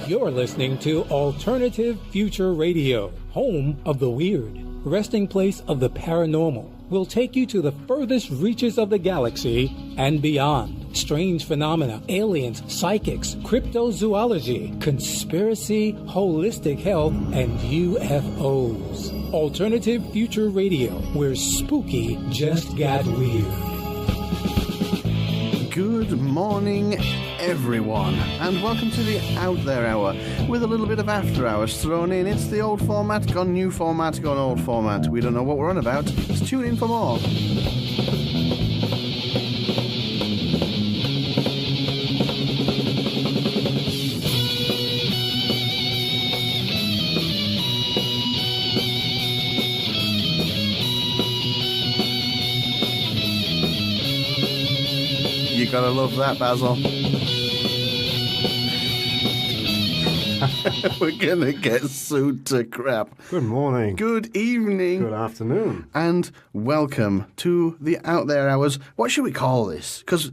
You're listening to Alternative Future Radio, home of the weird, resting place of the paranormal. Will take you to the furthest reaches of the galaxy and beyond. Strange phenomena, aliens, psychics, cryptozoology, conspiracy, holistic health, and UFOs. Alternative Future Radio, where spooky just got weird. Good morning, everyone, and welcome to the Out There Hour, with a little bit of after hours thrown in. It's the old format, gone new format, gone old format. We don't know what we're on about. Just tune in for more. You gotta love that, Basil. We're gonna get sued to crap. Good morning. Good evening. Good afternoon. And welcome to the Out There Hours. What should we call this? Because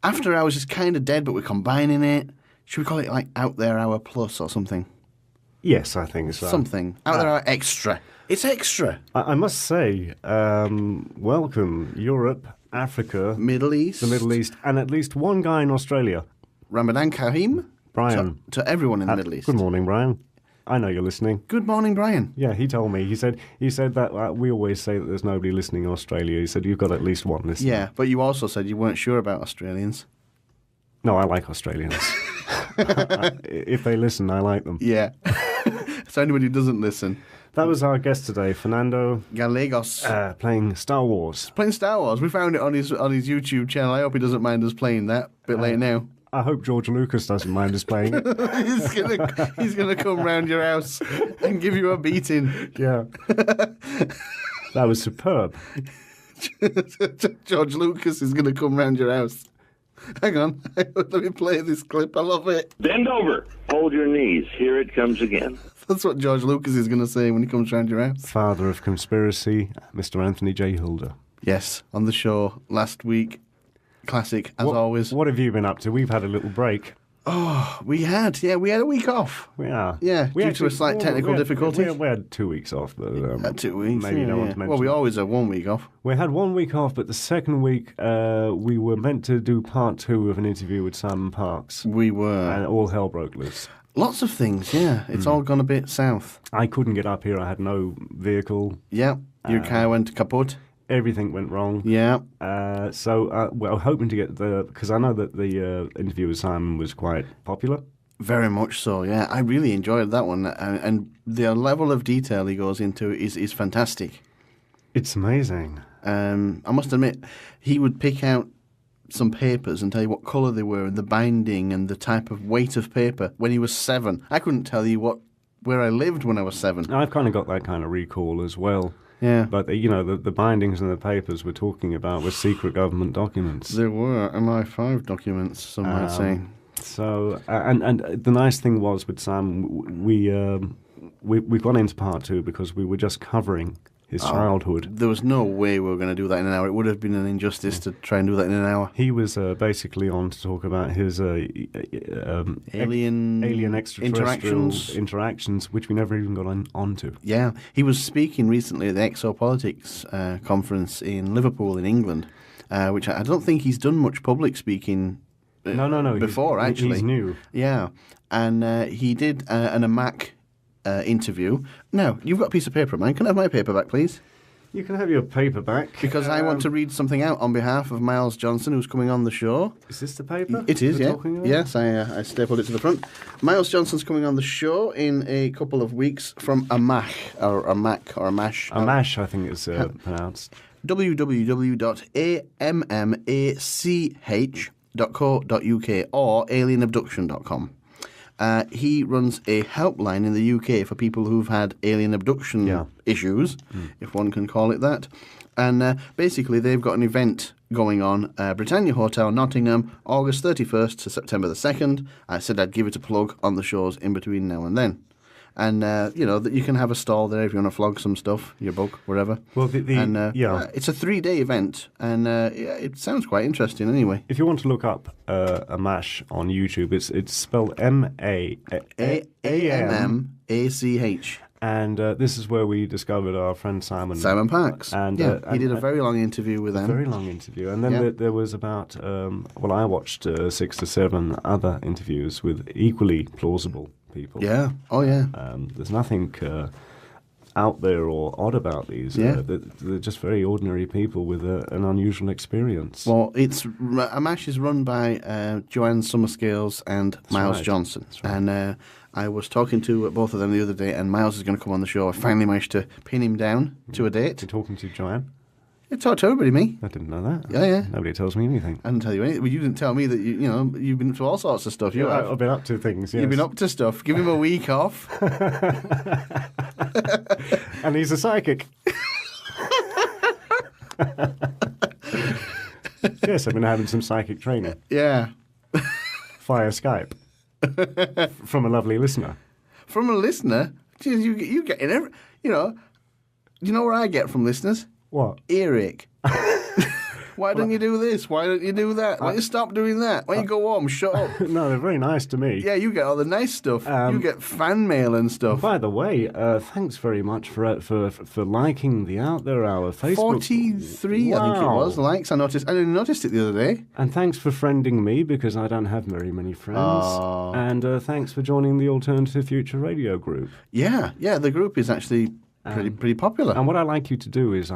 After Hours is kind of dead, but we're combining it. Should we call it like Out There Hour Plus or something? Yes, I think so. Something. Out There Hour Extra. It's extra. I must say, welcome, Europe, Africa, Middle East. the Middle East, and at least one guy in Australia. Ramadan Kareem. Brian. To everyone in the Middle East. Good morning, Brian. I know you're listening. Good morning, Brian. Yeah, he told me. He said that we always say that there's nobody listening in Australia. He said you've got at least one listener. Yeah, but you also said you weren't sure about Australians. No, I like Australians. If they listen, I like them. Yeah. So anybody who doesn't listen. That was our guest today, Fernando Gallegos. playing Star Wars. Playing Star Wars. We found it on his YouTube channel. I hope he doesn't mind us playing that a bit late now. I hope George Lucas doesn't mind us playing it. he's gonna come round your house and give you a beating. Yeah. That was superb. George Lucas is gonna come round your house. Hang on, let me play this clip. I love it. Bend over. Hold your knees. Here it comes again. That's what George Lucas is going to say when he comes round your house. Father of conspiracy, Mr. Anthony J. Hilder. Yes, on the show last week. Classic, as always. What have you been up to? We've had a little break. Oh, we had a week off. Yeah. Yeah, due to a slight technical difficulty. We had 2 weeks off, but 2 weeks. maybe you don't want to mention. Well, we always have 1 week off. We had 1 week off, but the second week we were meant to do part 2 of an interview with Simon Parks. We were. And all hell broke loose. Lots of things, yeah. It's all gone a bit south. I couldn't get up here. I had no vehicle. Yeah, your car went kaput. Everything went wrong. Yeah. So we're hoping to get because I know that the interview with Simon was quite popular. Very much so, yeah. I really enjoyed that one. And the level of detail he goes into is fantastic. It's amazing. I must admit, he would pick out some papers and tell you what colour they were and the binding and the type of weight of paper when he was 7. I couldn't tell you where I lived when I was 7. I've kind of got that kind of recall as well. Yeah. But, the bindings and the papers we're talking about were secret government documents. There were MI5 documents, some might say. So, and the nice thing was with Sam, we've gone into part 2 because we were just covering his childhood. There was no way we were going to do that in an hour. It would have been an injustice to try and do that in an hour. He was basically on to talk about his alien extraterrestrial interactions, which we never even got onto. Yeah, he was speaking recently at the Exopolitics conference in Liverpool in England, which I don't think he's done much public speaking no. before, actually. He's new. Yeah, and he did an AMAC interview. Now, you've got a piece of paper, man. Can I have my paper back, please? You can have your paper back. Because I want to read something out on behalf of Miles Johnson, who's coming on the show. Is this the paper? It is, yeah. Yes, I stapled it to the front. Miles Johnson's coming on the show in a couple of weeks from AMAC, or AMAC, or AMASH. AMASH, I think it's pronounced. www.amach.co.uk or alienabduction.com. He runs a helpline in the UK for people who've had alien abduction issues, if one can call it that. And basically, they've got an event going on, Britannia Hotel, Nottingham, August 31st to September the 2nd. I said I'd give it a plug on the shows in between now and then. And, that you can have a stall there if you want to flog some stuff, your book, whatever. Well, it's a 3-day event, and it sounds quite interesting anyway. If you want to look up a mash on YouTube, it's spelled M-A-M-M-A-C-H. And this is where we discovered our friend Simon. Simon Parks. And he did a very long interview with them. Very long interview. And then there was about, I watched 6 to 7 other interviews with equally plausible people. Yeah. Oh, yeah. There's nothing out there or odd about these. Yeah. They're just very ordinary people with an unusual experience. Well, AMASH is run by Joanne Summerscales and Miles Johnson. That's right. And I was talking to both of them the other day, and Miles is going to come on the show. I finally managed to pin him down to a date. You're talking to Joanne? I talked to everybody, me. I didn't know that. Yeah. Nobody tells me anything. I didn't tell you anything. Well, you didn't tell me that you've been to all sorts of stuff. I've been up to things, yes. You've been up to stuff. Give him a week off. And he's a psychic. Yes, I've been having some psychic training. Yeah. Via Skype. From a lovely listener. From a listener? Geez, you get in every... You know where I get from listeners? What? Earache. Why don't you do this? Why don't you do that? Why don't you stop doing that? Why don't you go home? Shut up. No, they're very nice to me. Yeah, you get all the nice stuff. You get fan mail and stuff. By the way, thanks very much for liking the Out There Hour Facebook. 43, wow. I think it was, likes. I didn't notice it the other day. And thanks for friending me, because I don't have very many friends. Oh. And thanks for joining the Alternative Future Radio group. Yeah, the group is actually pretty popular. And what I like you to do is,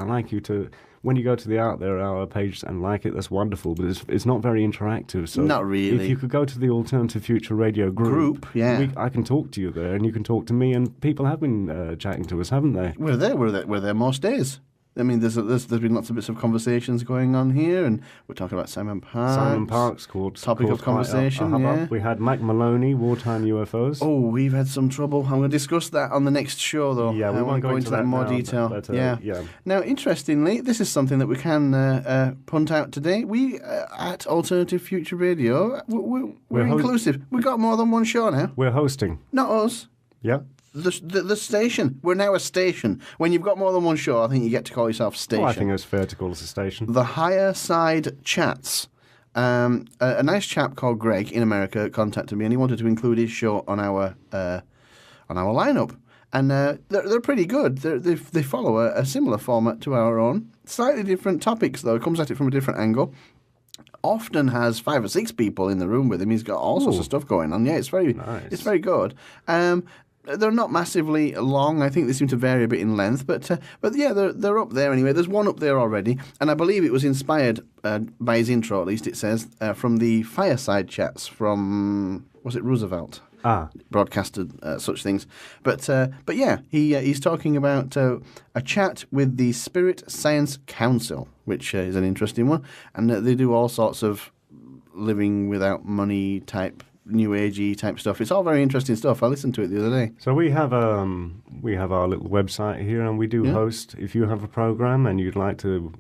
when you go to the Out There Hour page and like it, that's wonderful, but it's not very interactive. So not really. If you could go to the Alternative Future Radio group, I can talk to you there, and you can talk to me, and people have been chatting to us, haven't they? We're there most days. I mean, there's been lots of bits of conversations going on here, and we're talking about Simon Parks. Simon Parks called topic of conversation. Yeah. We had Mike Maloney, wartime UFOs. Oh, we've had some trouble. I'm going to discuss that on the next show, though. Yeah, we won't go into that in more now, detail. But, yeah. Now, interestingly, this is something that we can punt out today. We at Alternative Future Radio, we're inclusive. We've got more than one show now. We're hosting. Not us. Yeah. The station. We're now a station. When you've got more than one show, I think you get to call yourself station. Oh, I think it's fair to call us a station. The Higher Side Chats. A nice chap called Greg in America contacted me, and he wanted to include his show on our lineup. And they're pretty good. They follow a similar format to our own. Slightly different topics, though. It comes at it from a different angle. Often has 5 or 6 people in the room with him. He's got all sorts of stuff going on. Yeah, it's very good. They're not massively long. I think they seem to vary a bit in length, but yeah, they're up there anyway. There's one up there already, and I believe it was inspired by his intro, at least it says, from the Fireside Chats from, was it Roosevelt? Broadcasted such things, but yeah, he's talking about a chat with the Spirit Science Council, which is an interesting one, and they do all sorts of living without money type. New agey type stuff. It's all very interesting stuff. I listened to it the other day. So we have our little website here, and we do host. If you have a program and you'd like to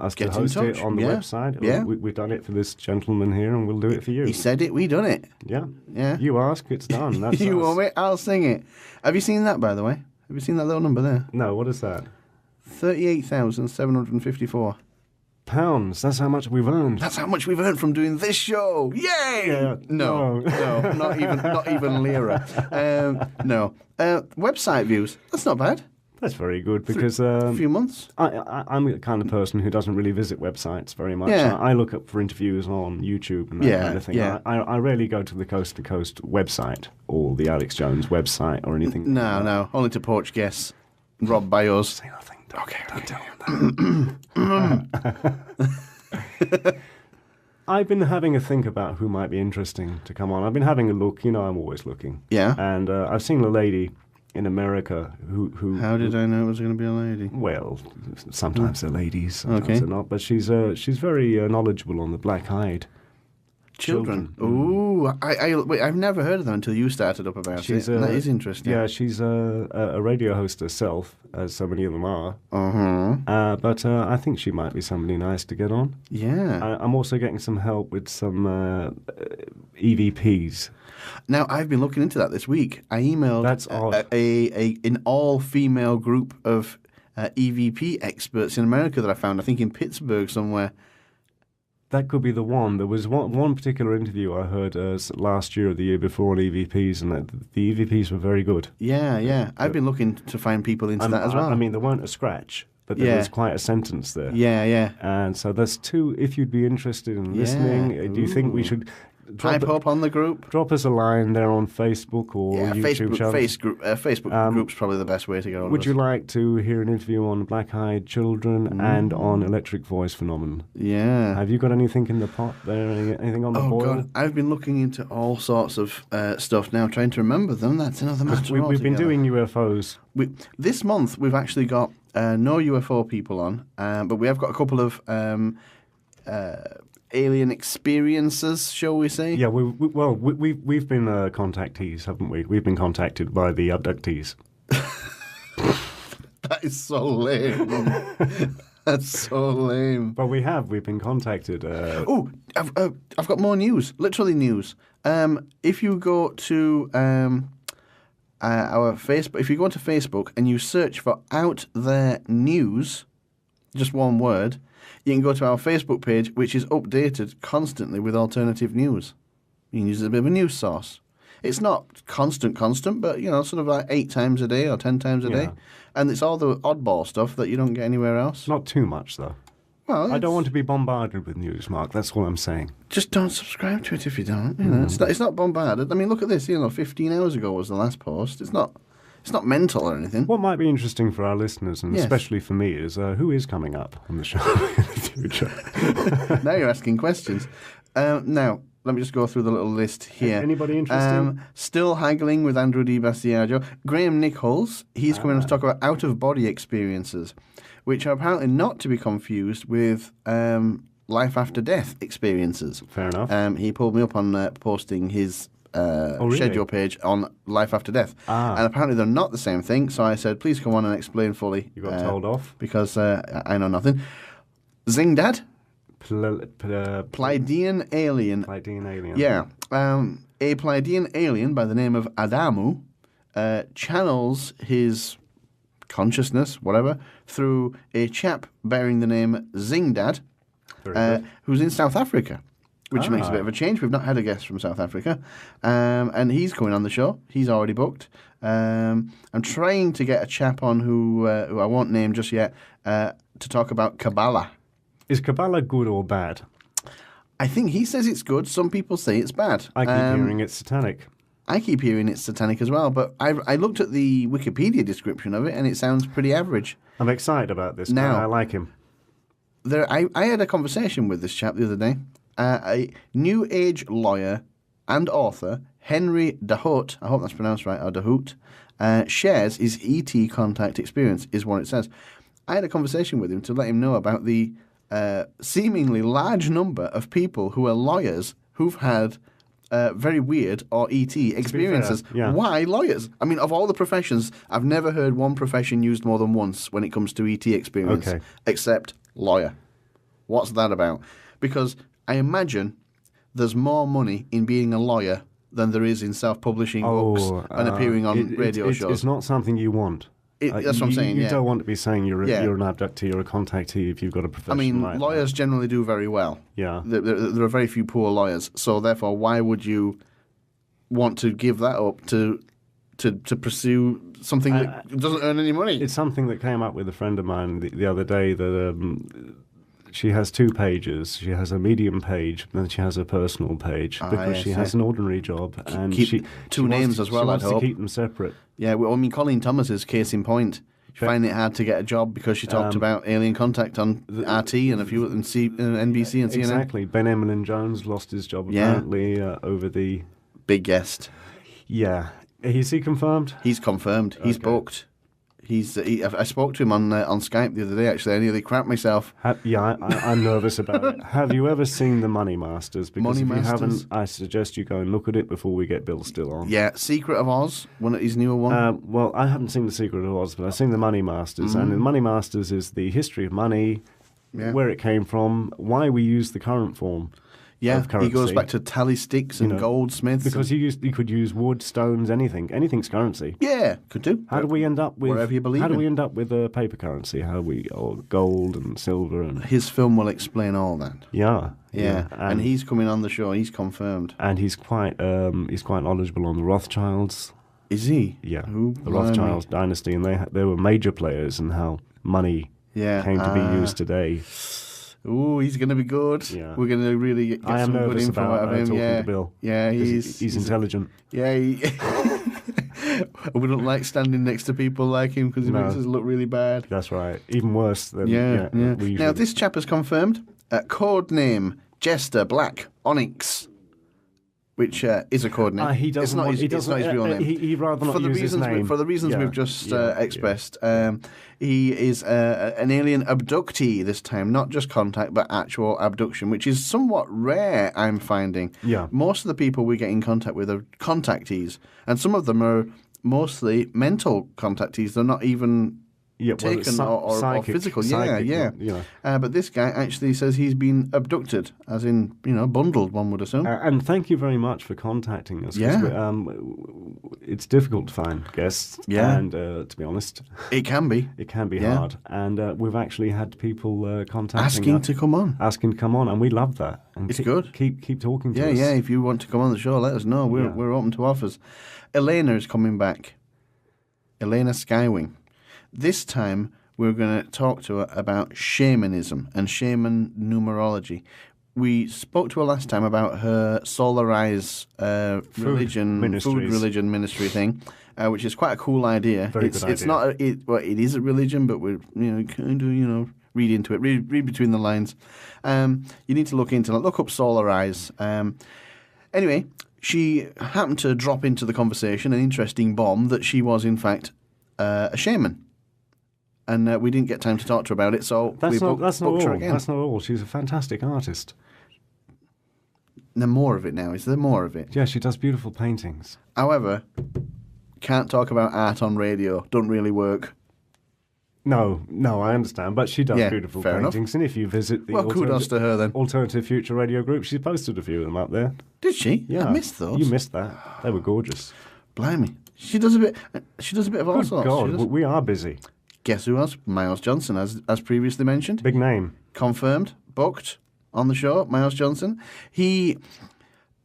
host it on the website, we've done it for this gentleman here, and we'll do it for you. He said it. We done it. Yeah. You ask, it's done. That's you us. want it? I'll sing it. Have you seen that, by the way? Have you seen that little number there? No. What is that? 38,754. Pounds. That's how much we've earned. That's how much we've earned from doing this show. Yay! Yeah, no, not even lira. No. Website views. That's not bad. That's very good because a few months. I'm the kind of person who doesn't really visit websites very much. Yeah. I look up for interviews on YouTube and that kind of thing. Yeah. I rarely go to the Coast to Coast website or the Alex Jones website or anything. No, only to poach guests. Robbed by us. Say nothing. Okay. Don't tell him that. I've been having a think about who might be interesting to come on. I've been having a look. You know, I'm always looking. Yeah. And I've seen a lady in America who... How did I know it was going to be a lady? Well, sometimes they're ladies, sometimes they're not. But she's very knowledgeable on the black-eyed children. Ooh, wait, I've never heard of them until you started up about it. That is interesting. Yeah, she's a radio host herself, as so many of them are. But I think she might be somebody nice to get on. Yeah. I'm also getting some help with some EVPs. Now, I've been looking into that this week. I emailed an all-female group of EVP experts in America that I found, I think in Pittsburgh somewhere. That could be the one. There was one particular interview I heard last year or the year before on EVPs, and the EVPs were very good. Yeah. I've been looking to find people into that as well. I mean, there weren't a scratch, but there was quite a sentence there. Yeah. And so there's two, if you'd be interested in listening, do you think we should... Type up on the group. Drop us a line there on Facebook or YouTube channel. Facebook group's probably the best way to get on. Would you like to hear an interview on black-eyed children and on electric voice phenomenon? Yeah. Have you got anything in the pot there? Anything on the boil? Oh, God. I've been looking into all sorts of stuff now, trying to remember them. That's another matter. We've been doing UFOs. This month, we've actually got no UFO people on, but we have got a couple of... alien experiences, shall we say? Yeah, we've been contactees, haven't we? We've been contacted by the abductees. That is so lame. That's so lame. But we've been contacted. I've got more news. Literally news. If you go to our Facebook, if you go onto Facebook and you search for Out There News, just one word, you can go to our Facebook page, which is updated constantly with alternative news. You can use it as a bit of a news source. It's not constant, but, sort of like 8 times a day or 10 times a day. And it's all the oddball stuff that you don't get anywhere else. Not too much, though. Well, I don't want to be bombarded with news, Mark. That's what I'm saying. Just don't subscribe to it if you don't. It's not bombarded. I mean, look at this. 15 hours ago was the last post. It's not mental or anything. What might be interesting for our listeners, and especially for me, is who is coming up on the show in the future? Now you're asking questions. Now, let me just go through the little list here. Anybody interesting? Still haggling with Andrew Di Bastiaggio. Graham Nichols, he's coming to talk about out-of-body experiences, which are apparently not to be confused with life after death experiences. Fair enough. He pulled me up on posting his... schedule page on life after death. And apparently they're not the same thing, so I said, please come on and explain fully. You got told off? Because I know nothing. Zingdad? Pleiadian alien. Pleiadian alien. Yeah. A Pleiadian alien by the name of Adamu channels his consciousness, whatever, through a chap bearing the name Zingdad, who's in South Africa. Which makes a bit of a change. We've not had a guest from South Africa. And he's coming on the show. He's already booked. I'm trying to get a chap on who I won't name just yet to talk about Kabbalah. Is Kabbalah good or bad? I think he says it's good. Some people say it's bad. I keep hearing it's satanic. I keep hearing it's satanic as well. But I looked at the Wikipedia description of it, and it sounds pretty average. I'm excited about this. Now, I like him. I had a conversation with this chap the other day. A New Age lawyer and author, Henry Dahout, I hope that's pronounced right, or Dahout, shares his ET contact experience, is what it says. I had a conversation with him to let him know about the seemingly large number of people who are lawyers who've had very weird or ET experiences. Yeah. Why lawyers? I mean, of all the professions, I've never heard one profession used more than once when it comes to ET experience, except lawyer. What's that about? Because... I imagine there's more money in being a lawyer than there is in self-publishing books and appearing on radio shows. It's not something you want. That's what I'm saying, You don't want to be saying you're an abductee or a contactee if you've got a profession like lawyers generally do very well. Yeah. There are very few poor lawyers. So, therefore, why would you want to give that up to pursue something that doesn't earn any money? It's something that came up with a friend of mine the other day that... She has 2 pages. She has a medium page, and then she has a personal page because she has an ordinary job, and she names as well. She wants to keep them separate. Yeah, Colleen Thomas's case in point. She found it hard to get a job because she talked about alien contact on RT and a few and NBC and CNN. Exactly. Ben Emlyn-Jones lost his job apparently over the big guest. Yeah, is he confirmed? He's confirmed. He's booked. I spoke to him on Skype the other day, actually. I nearly crapped myself. I'm nervous about it. Have you ever seen The Money Masters? Because if you haven't, I suggest you go and look at it before we get Bill Still on. Yeah, Secret of Oz, one of his newer ones. Well, I haven't seen The Secret of Oz, but I've seen The Money Masters. And The Money Masters is the history of money, where it came from, why we use the current form. Yeah, of currency. he goes back to tally sticks and goldsmiths. Because you could use wood, stones, anything. Anything's currency. Yeah, could do. How do we end up with whatever you believe How do in. we end up with paper currency? Gold and silver and his film will explain all that. Yeah. And he's coming on the show. He's confirmed. And he's quite knowledgeable on the Rothschilds. Is he? Yeah, the Rothschilds dynasty, and they were major players in how money came to be used today. Ooh, he's going to be good. Yeah. We're going to really get some good info out of him. Talking to Bill. Yeah, he's intelligent. Yeah, we don't like standing next to people like him because he makes us look really bad. That's right. Even worse than Now, this chap has confirmed code name Jester Black Onyx, which is a code name. He doesn't. It's not his real name. He'd rather not use his name. For the reasons we've just expressed, he is an alien abductee this time, not just contact, but actual abduction, which is somewhat rare, I'm finding. Yeah. Most of the people we get in contact with are contactees, and some of them are mostly mental contactees. They're not even taken or physical. Psychic, But this guy actually says he's been abducted, as in, bundled, one would assume. And thank you very much for contacting us. Yeah. It's difficult to find guests. Yeah. And to be honest, it can be. It can be hard. And we've actually had people contacting asking us, to come on. Asking to come on, and we love that. And it's good. Keep talking to us. Yeah, if you want to come on the show, let us know. We're open to offers. Elena is coming back. Elena Skywing. This time, we're going to talk to her about shamanism and shaman numerology. We spoke to her last time about her Solarize food religion ministry thing, which is quite a cool idea. Very good idea. It's not. It is a religion, but we're kind of read into it, read between the lines. You need to look into it. Look up Solarize. Anyway, she happened to drop into the conversation an interesting bomb that she was in fact a shaman. And we didn't get time to talk to her about it, so that's not her again. That's not all. She's a fantastic artist. There's more of it now. Is there more of it? Yeah, she does beautiful paintings. However, can't talk about art on radio. Don't really work. No, I understand. But she does beautiful paintings. Enough. And if you visit the kudos to her then. Alternative Future Radio group, she posted a few of them up there. Did she? Yeah. I missed those. You missed that. They were gorgeous. Blimey. She does a bit of all sorts. God, we are busy. Guess who else? Miles Johnson, as previously mentioned. Big name. Confirmed, booked on the show, Miles Johnson. He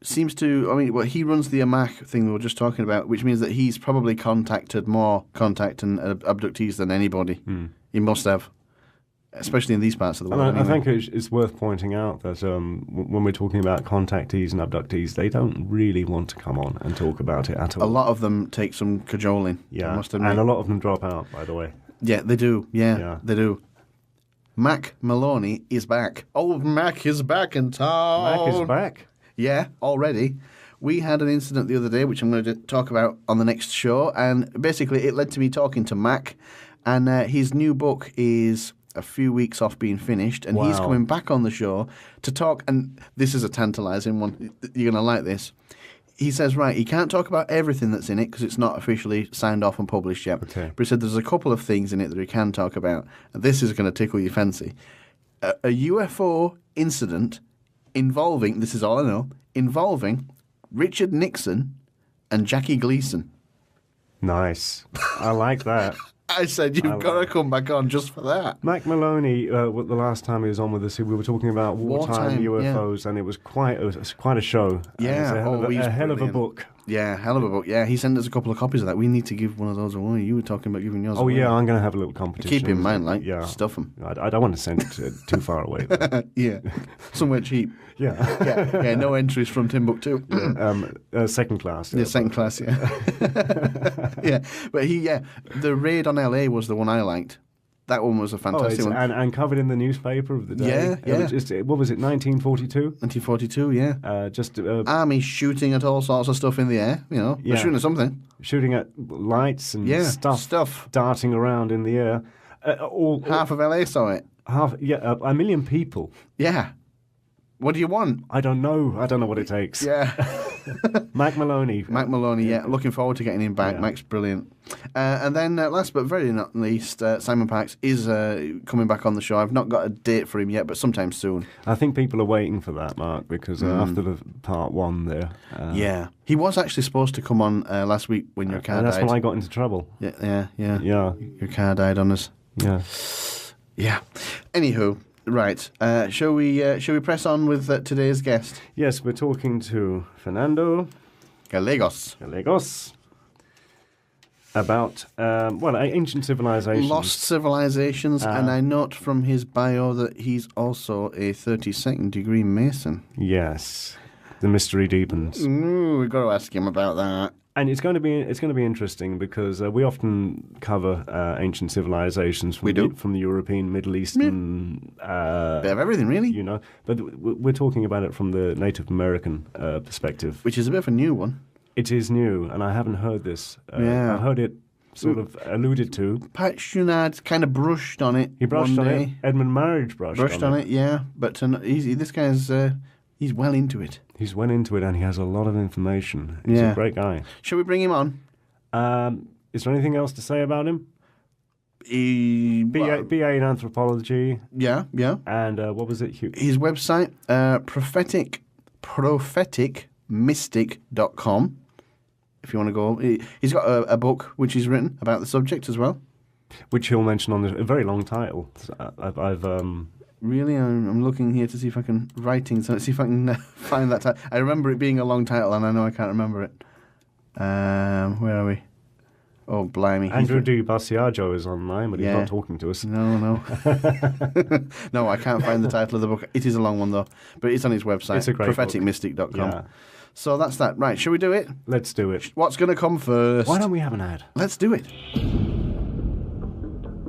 seems to, he runs the AMAC thing we were just talking about, which means that he's probably contacted more contact and abductees than anybody. He must have, especially in these parts of the world. I think it's worth pointing out that when we're talking about contactees and abductees, they don't really want to come on and talk about it at all. A lot of them take some cajoling, I must admit. And a lot of them drop out, by the way. Yeah, they do. Yeah, they do. Mac Maloney is back. Oh, Mac is back in town. Mac is back? Yeah, already. We had an incident the other day, which I'm going to talk about on the next show, and basically it led to me talking to Mac, and his new book is a few weeks off being finished, and he's coming back on the show to talk, and this is a tantalising one. You're going to like this. He says, he can't talk about everything that's in it because it's not officially signed off and published yet. Okay. But he said there's a couple of things in it that he can talk about. And this is going to tickle your fancy. A UFO incident involving, this is all I know, involving Richard Nixon and Jackie Gleason. Nice. I like that. I said, you've got to come back on just for that. Mac Maloney, the last time he was on with us, we were talking about wartime UFOs, and it was quite a show. Yeah. A hell of a book. Yeah, hell of a book. Yeah, he sent us a couple of copies of that. We need to give one of those away. You were talking about giving yours away. Oh, yeah, I'm going to have a little competition. Keep in mind, stuff them. I don't want to send it too far away. Yeah, somewhere cheap. Yeah. No entries from Timbuktu. Second class. Yeah, second class, yeah. Yeah, but the raid on LA was the one I liked. That one was a fantastic one. And covered in the newspaper of the day. Yeah. What was it, 1942? 1942, yeah. Army shooting at all sorts of stuff in the air, They're shooting at something. Shooting at lights and stuff darting around in the air. Half of LA saw it. A million people. Yeah. What do you want? I don't know. I don't know what it takes. Yeah. Mac Maloney. Mac Maloney, yeah. Looking forward to getting him back. Yeah. Mac's brilliant. And then last but very not least, Simon Parkes is coming back on the show. I've not got a date for him yet, but sometime soon. I think people are waiting for that, Mark, because after the part 1 there... yeah. He was actually supposed to come on last week when your car died. And that's when I got into trouble. Yeah. Your car died on us. Yeah. Yeah. Anywho... Right. Shall we press on with today's guest? Yes, we're talking to Fernando Gallegos about ancient civilizations, lost civilizations, and I note from his bio that he's also a 32nd degree Mason. Yes, the mystery deepens. We've got to ask him about that. And it's going to be interesting because we often cover ancient civilizations from the European, Middle Eastern, bit of everything, really. You know, but we're talking about it from the Native American perspective, which is a bit of a new one. It is new, and I haven't heard this. I've heard it sort of alluded to. Pat Shunard kind of brushed on it. He brushed on it. Edmund Marriage brushed on it. Yeah, but this guy's he's well into it. He's well into it, and he has a lot of information. He's a great guy. Shall we bring him on? Is there anything else to say about him? BA in Anthropology. Yeah. And what was it? His website, propheticmystic.com. If you want to go. He's got a book which he's written about the subject as well. Which he'll mention on a very long title. Really? I'm looking here to see if I can see if I can find that title. I remember it being a long title, and I know I can't remember it. Where are we? Oh, blimey. Andrew D. Basiaggio is online, but he's not talking to us. No. No, I can't find the title of the book. It is a long one, though, but it's on his website, it's a great propheticmystic.com. Yeah. So that's that. Right, shall we do it? Let's do it. What's going to come first? Why don't we have an ad? Let's do it.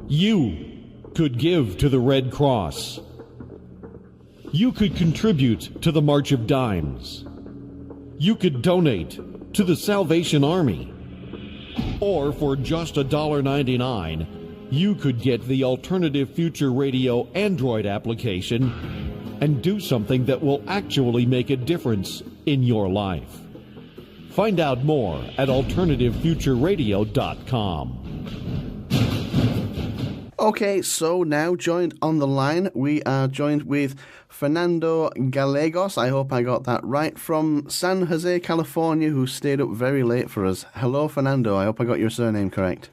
You could give to the Red Cross. You could contribute to the March of Dimes. You could donate to the Salvation Army. Or for just $1.99, you could get the Alternative Future Radio Android application and do something that will actually make a difference in your life. Find out more at alternativefutureradio.com. Okay, so now joined on the line, we are joined with Fernando Gallegos, I hope I got that right, from San Jose, California, who stayed up very late for us. Hello, Fernando, I hope I got your surname correct.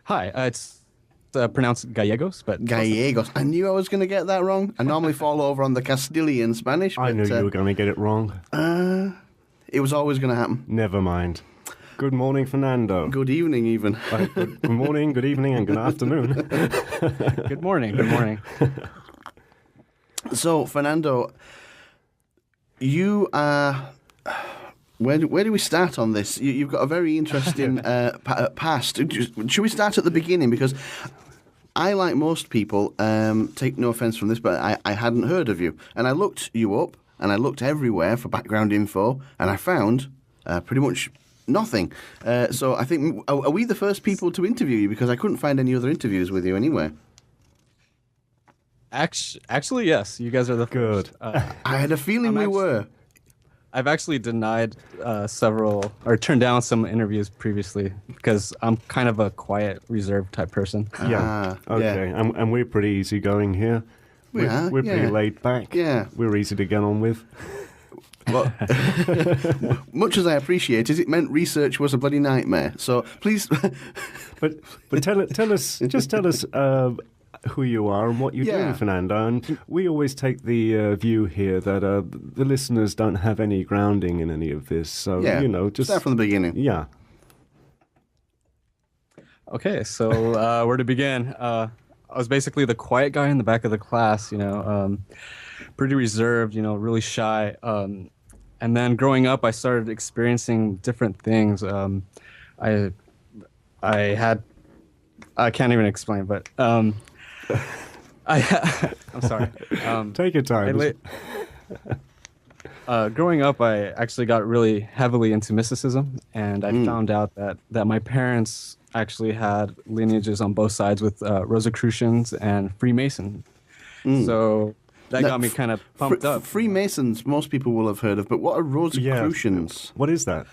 Hi, it's pronounced Gallegos, but... Gallegos. I knew I was going to get that wrong. I normally fall over on the Castilian Spanish. I knew you were going to get it wrong. It was always going to happen. Never mind. Good morning, Fernando. Good evening, even. Good morning, good evening, and good afternoon. Good morning. So, Fernando, you are... Where do we start on this? You've got a very interesting past. Should we start at the beginning? Because I, like most people, take no offence from this, but I hadn't heard of you. And I looked you up, and I looked everywhere for background info, and I found pretty much nothing. So I think, are we the first people to interview you? Because I couldn't find any other interviews with you anywhere. Actually, yes. You guys are the good. First. I had a feeling we were. I've actually denied several, or turned down some interviews previously because I'm kind of a quiet, reserved type person. Yeah. Okay. Yeah. And we're pretty easygoing here. We're pretty laid back. Yeah. We're easy to get on with. Well, much as I appreciate it, it meant research was a bloody nightmare. So please, but tell us who you are and what you're doing, Fernando. And we always take the view here that the listeners don't have any grounding in any of this. So just start from the beginning. Yeah. Okay, so where to begin? I was basically the quiet guy in the back of the class. Pretty reserved. Really shy. And then growing up, I started experiencing different things. I can't even explain, but I'm sorry. Take your time. Growing up, I actually got really heavily into mysticism, and I found out that my parents actually had lineages on both sides with Rosicrucians and Freemason. So that got me kind of pumped up. Freemasons, most people will have heard of, but what are Rosicrucians? Yeah. What is that?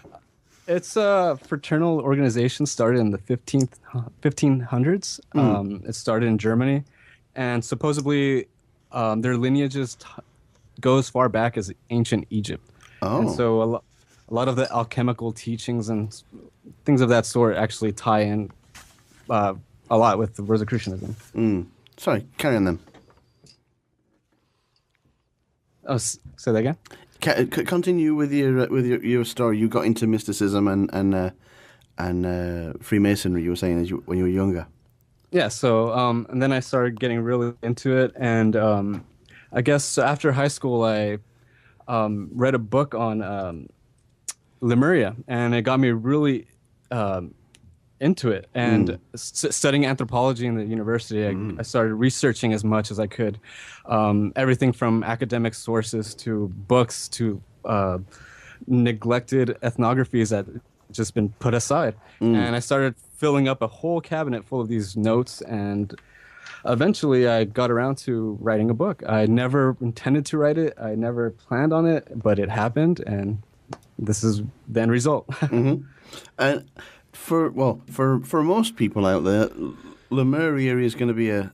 It's a fraternal organization started in the 1500s. It started in Germany, and supposedly their lineages go as far back as ancient Egypt. Oh. And so a lot of the alchemical teachings and things of that sort actually tie in a lot with the Rosicrucianism. Sorry, carry on then. Oh, say that again? Continue with your story. You got into mysticism and Freemasonry. You were saying when you were younger. Yeah. So and then I started getting really into it, and I guess after high school I read a book on Lemuria, and it got me really into it. And studying anthropology in the university, I started researching as much as I could, everything from academic sources to books to neglected ethnographies that just been put aside. And I started filling up a whole cabinet full of these notes, and eventually I got around to writing a book. I never intended to write it. I never planned on it, but it happened, and this is the end result. And for most people out there, Lemuria is going to be a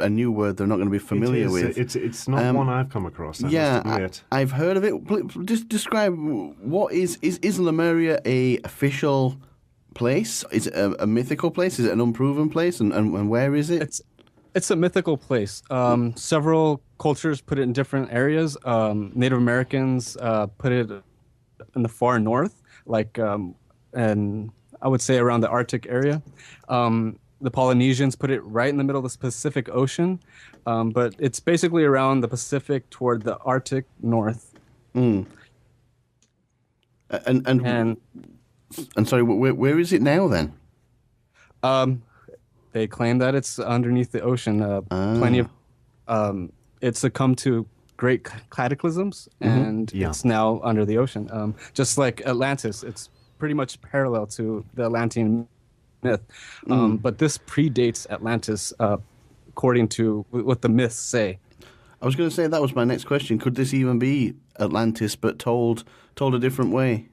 new word they're not going to be familiar with. It's not one I've come across. I've heard of it. Just describe what is Lemuria a official place? Is it a mythical place? Is it an unproven place? And where is it? It's a mythical place. Several cultures put it in different areas. Native Americans put it in the far north, and I would say around the Arctic area. The Polynesians put it right in the middle of the Pacific Ocean, but it's basically around the Pacific toward the Arctic north. And sorry, where is it now then? They claim that it's underneath the ocean. Plenty of it's succumbed to great cataclysms, and it's now under the ocean. Just like Atlantis, it's pretty much parallel to the Atlantean myth. But this predates Atlantis, according to what the myths say. I was going to say that was my next question. Could this even be Atlantis, but told a different way?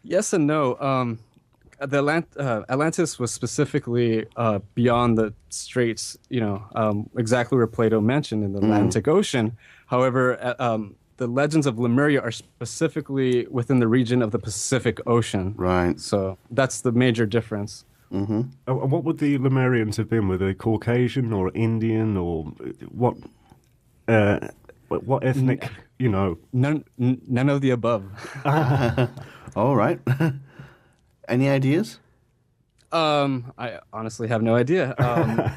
Yes and no. Atlantis was specifically beyond the straits, exactly where Plato mentioned in the Atlantic Ocean. However, the legends of Lemuria are specifically within the region of the Pacific Ocean. Right. So that's the major difference. What would the Lemurians have been? Were they Caucasian or Indian or what? What ethnic? None of the above. All right. Any ideas? I honestly have no idea.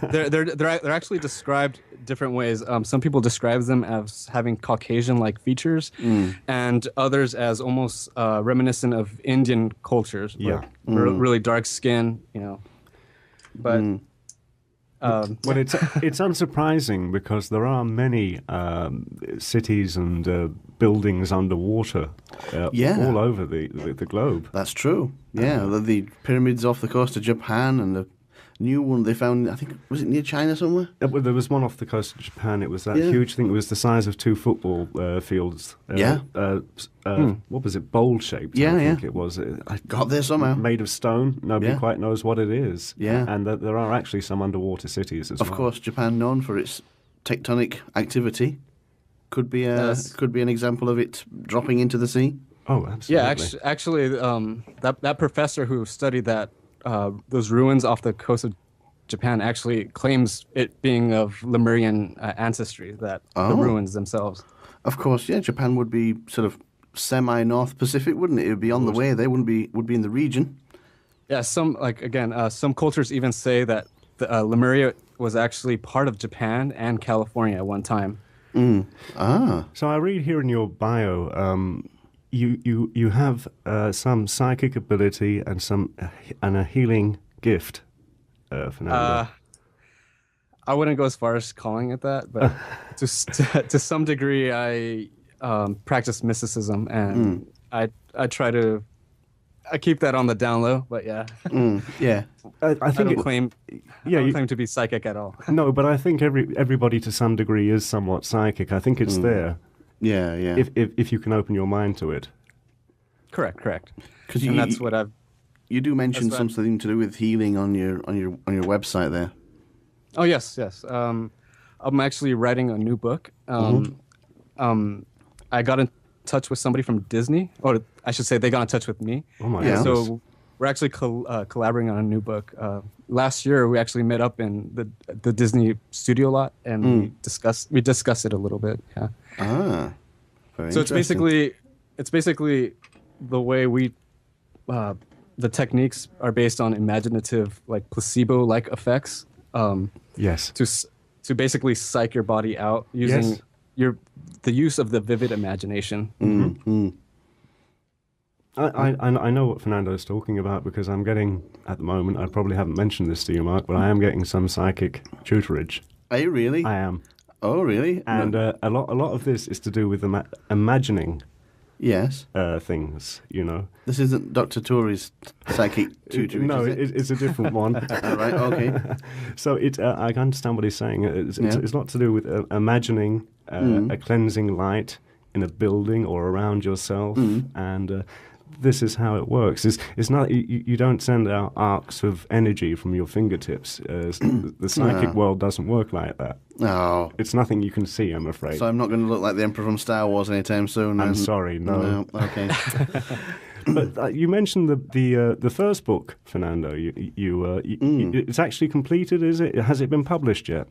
They're actually described different ways. Some people describe them as having Caucasian-like features, and others as almost reminiscent of Indian cultures. Really dark skin, But well, it's unsurprising because there are many cities and buildings underwater all over the globe. That's true. Yeah, the pyramids off the coast of Japan, and the new one they found, I think, was it near China somewhere? There was one off the coast of Japan. It was that huge thing. It was the size of 2 football fields. What was it? Bowl-shaped, I think it was. I got there somehow. Made of stone. Nobody quite knows what it is. Yeah. And there are actually some underwater cities as well. Of course, Japan, known for its tectonic activity, could be an example of it dropping into the sea. Oh, absolutely. Yeah, actually, that professor who studied those ruins off the coast of Japan actually claims it being of Lemurian ancestry, the ruins themselves. Of course, yeah, Japan would be sort of semi-North Pacific, wouldn't it? It would be on the way. They would be in the region. Yeah, some cultures even say that Lemuria was actually part of Japan and California at one time. So I read here in your bio, you have some psychic ability and a healing gift, Fernando. I wouldn't go as far as calling it that, but to some degree, I practice mysticism, and I try to I keep that on the down low, but yeah. Yeah. I think don't claim to be psychic at all. No, but I think everybody to some degree is somewhat psychic. I think it's there. Yeah, yeah. If you can open your mind to it. Correct. And that's what I've. You do mention something to do with healing on your website there. Oh yes. I'm actually writing a new book. I got in touch with somebody from Disney, or I should say, they got in touch with me. Oh my goodness. So we're actually collaborating on a new book. Last year, we actually met up in the Disney studio lot, and we discussed it a little bit. Yeah. Very so it's basically the way we the techniques are based on imaginative, like placebo-like effects. Yes. To basically psych your body out using the use of the vivid imagination. I know what Fernando is talking about, because I'm getting, at the moment, I probably haven't mentioned this to you, Mark, but I am getting some psychic tutorage. Are you really? I am. Oh, really? And a lot of this is to do with imagining. Yes. Things, This isn't Dr. Tori's psychic tutorage, no, is it? it's a different one. Right, okay. So I understand what he's saying. It's not to do with imagining a cleansing light in a building or around yourself, and this is how it works. It's not you don't send out arcs of energy from your fingertips. The psychic world doesn't work like that. No. It's nothing you can see, I'm afraid. So I'm not going to look like the Emperor from Star Wars anytime soon. I'm sorry, no. Okay. But you mentioned the first book, Fernando. It's actually completed, is it? Has it been published yet?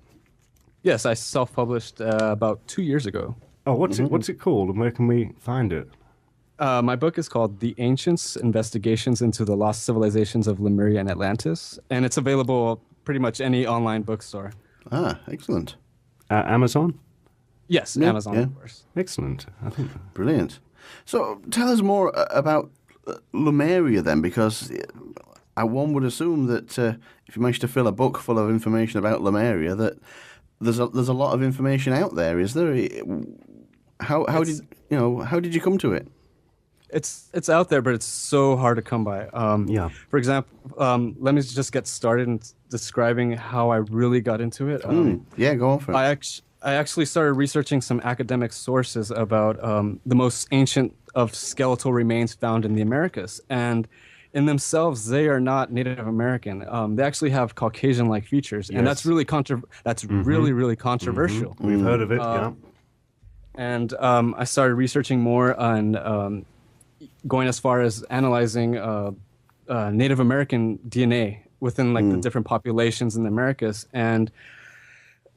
Yes, I self-published about 2 years ago. Oh, what's it called, and where can we find it? My book is called The Ancients: Investigations into the Lost Civilizations of Lemuria and Atlantis, and it's available pretty much any online bookstore. Ah, excellent. Amazon? Yes, Amazon, of course. Excellent. I think Brilliant. So tell us more about Lemuria then, because one would assume that if you manage to fill a book full of information about Lemuria, that there's a lot of information out there. Is there? How did you come to it? It's out there, but it's so hard to come by. For example, let me just get started in describing how I really got into it. Go on for it. I actually started researching some academic sources about the most ancient of skeletal remains found in the Americas, and in themselves, they are not Native American. They actually have Caucasian-like features, and that's really really controversial. We've heard of it, yeah. And I started researching more on going as far as analyzing Native American DNA within the different populations in the Americas, and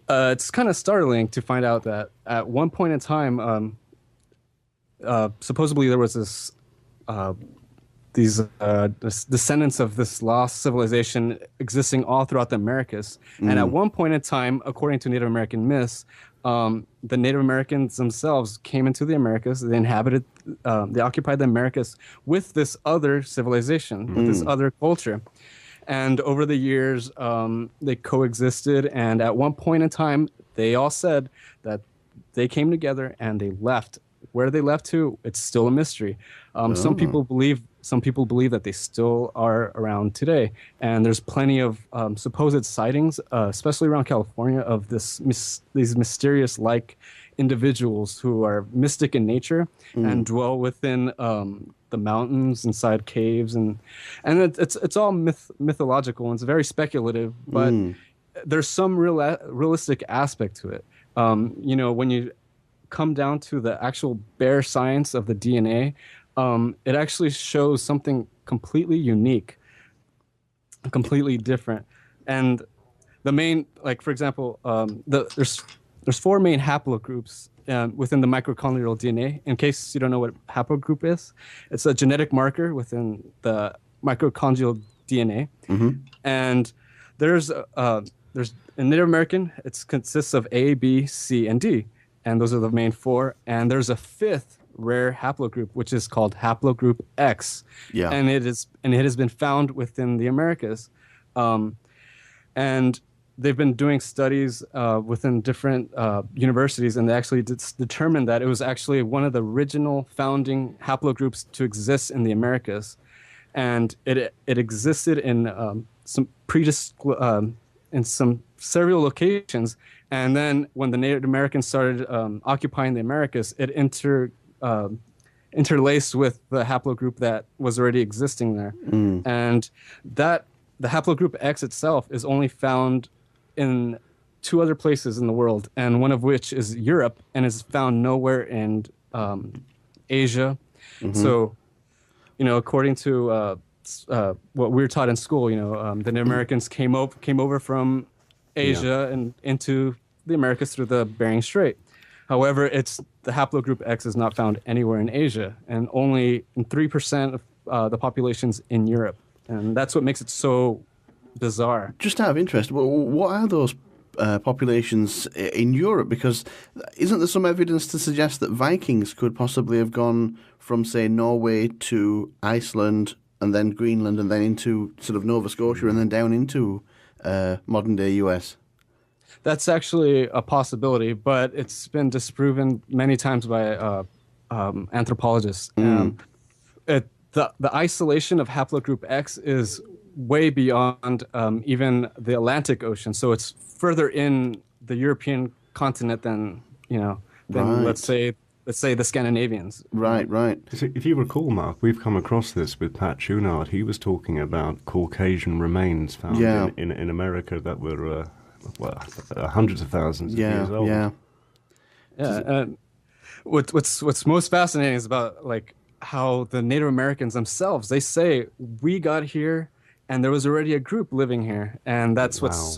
it's kind of startling to find out that at one point in time, supposedly there was these descendants of this lost civilization existing all throughout the Americas. And at one point in time, according to Native American myths, the Native Americans themselves came into the Americas. They they occupied the Americas with this other civilization, with this other culture. And over the years, they coexisted. And at one point in time, they all said that they came together and they left. Where they left to, it's still a mystery. Some people believe that they still are around today, and there's plenty of supposed sightings, especially around California, of these mysterious individuals who are mystic in nature and dwell within the mountains, inside caves, and it's all mythological and it's very speculative, but there's some realistic aspect to it. When you come down to the actual bare science of the DNA, it actually shows something completely unique, completely different. And the main, for example, there's 4 main haplogroups within the mitochondrial DNA. In case you don't know what haplogroup is, it's a genetic marker within the mitochondrial DNA. And there's in Native American, it consists of A, B, C, and D. And those are the main 4. And there's a 5th rare haplogroup, which is called haplogroup X. Yeah. And it has been found within the Americas. And they've been doing studies within different universities, and they actually determined that it was actually one of the original founding haplogroups to exist in the Americas. and it existed in in some several locations. And then when the Native Americans started occupying the Americas, it interlaced with the haplogroup that was already existing there. And that the haplogroup X itself is only found in 2 other places in the world, and one of which is Europe, and is found nowhere in Asia. So, according to what we were taught in school, the Native Americans came over from Asia and into the Americas through the Bering Strait. However, the haplogroup X is not found anywhere in Asia, and only in 3% of the population's in Europe, and that's what makes it so bizarre. Just out of interest, what are those populations in Europe? Because isn't there some evidence to suggest that Vikings could possibly have gone from, say, Norway to Iceland and then Greenland and then into sort of Nova Scotia and then down into modern-day US? That's actually a possibility, but it's been disproven many times by anthropologists. The isolation of haplogroup X is way beyond even the Atlantic Ocean, so it's further in the European continent than let's say the Scandinavians. Right. If you recall, Mark, we've come across this with Pat Chunard. He was talking about Caucasian remains found in America that were hundreds of thousands of years old. What's most fascinating is about how the Native Americans themselves, they say we got here and there was already a group living here, and that's what's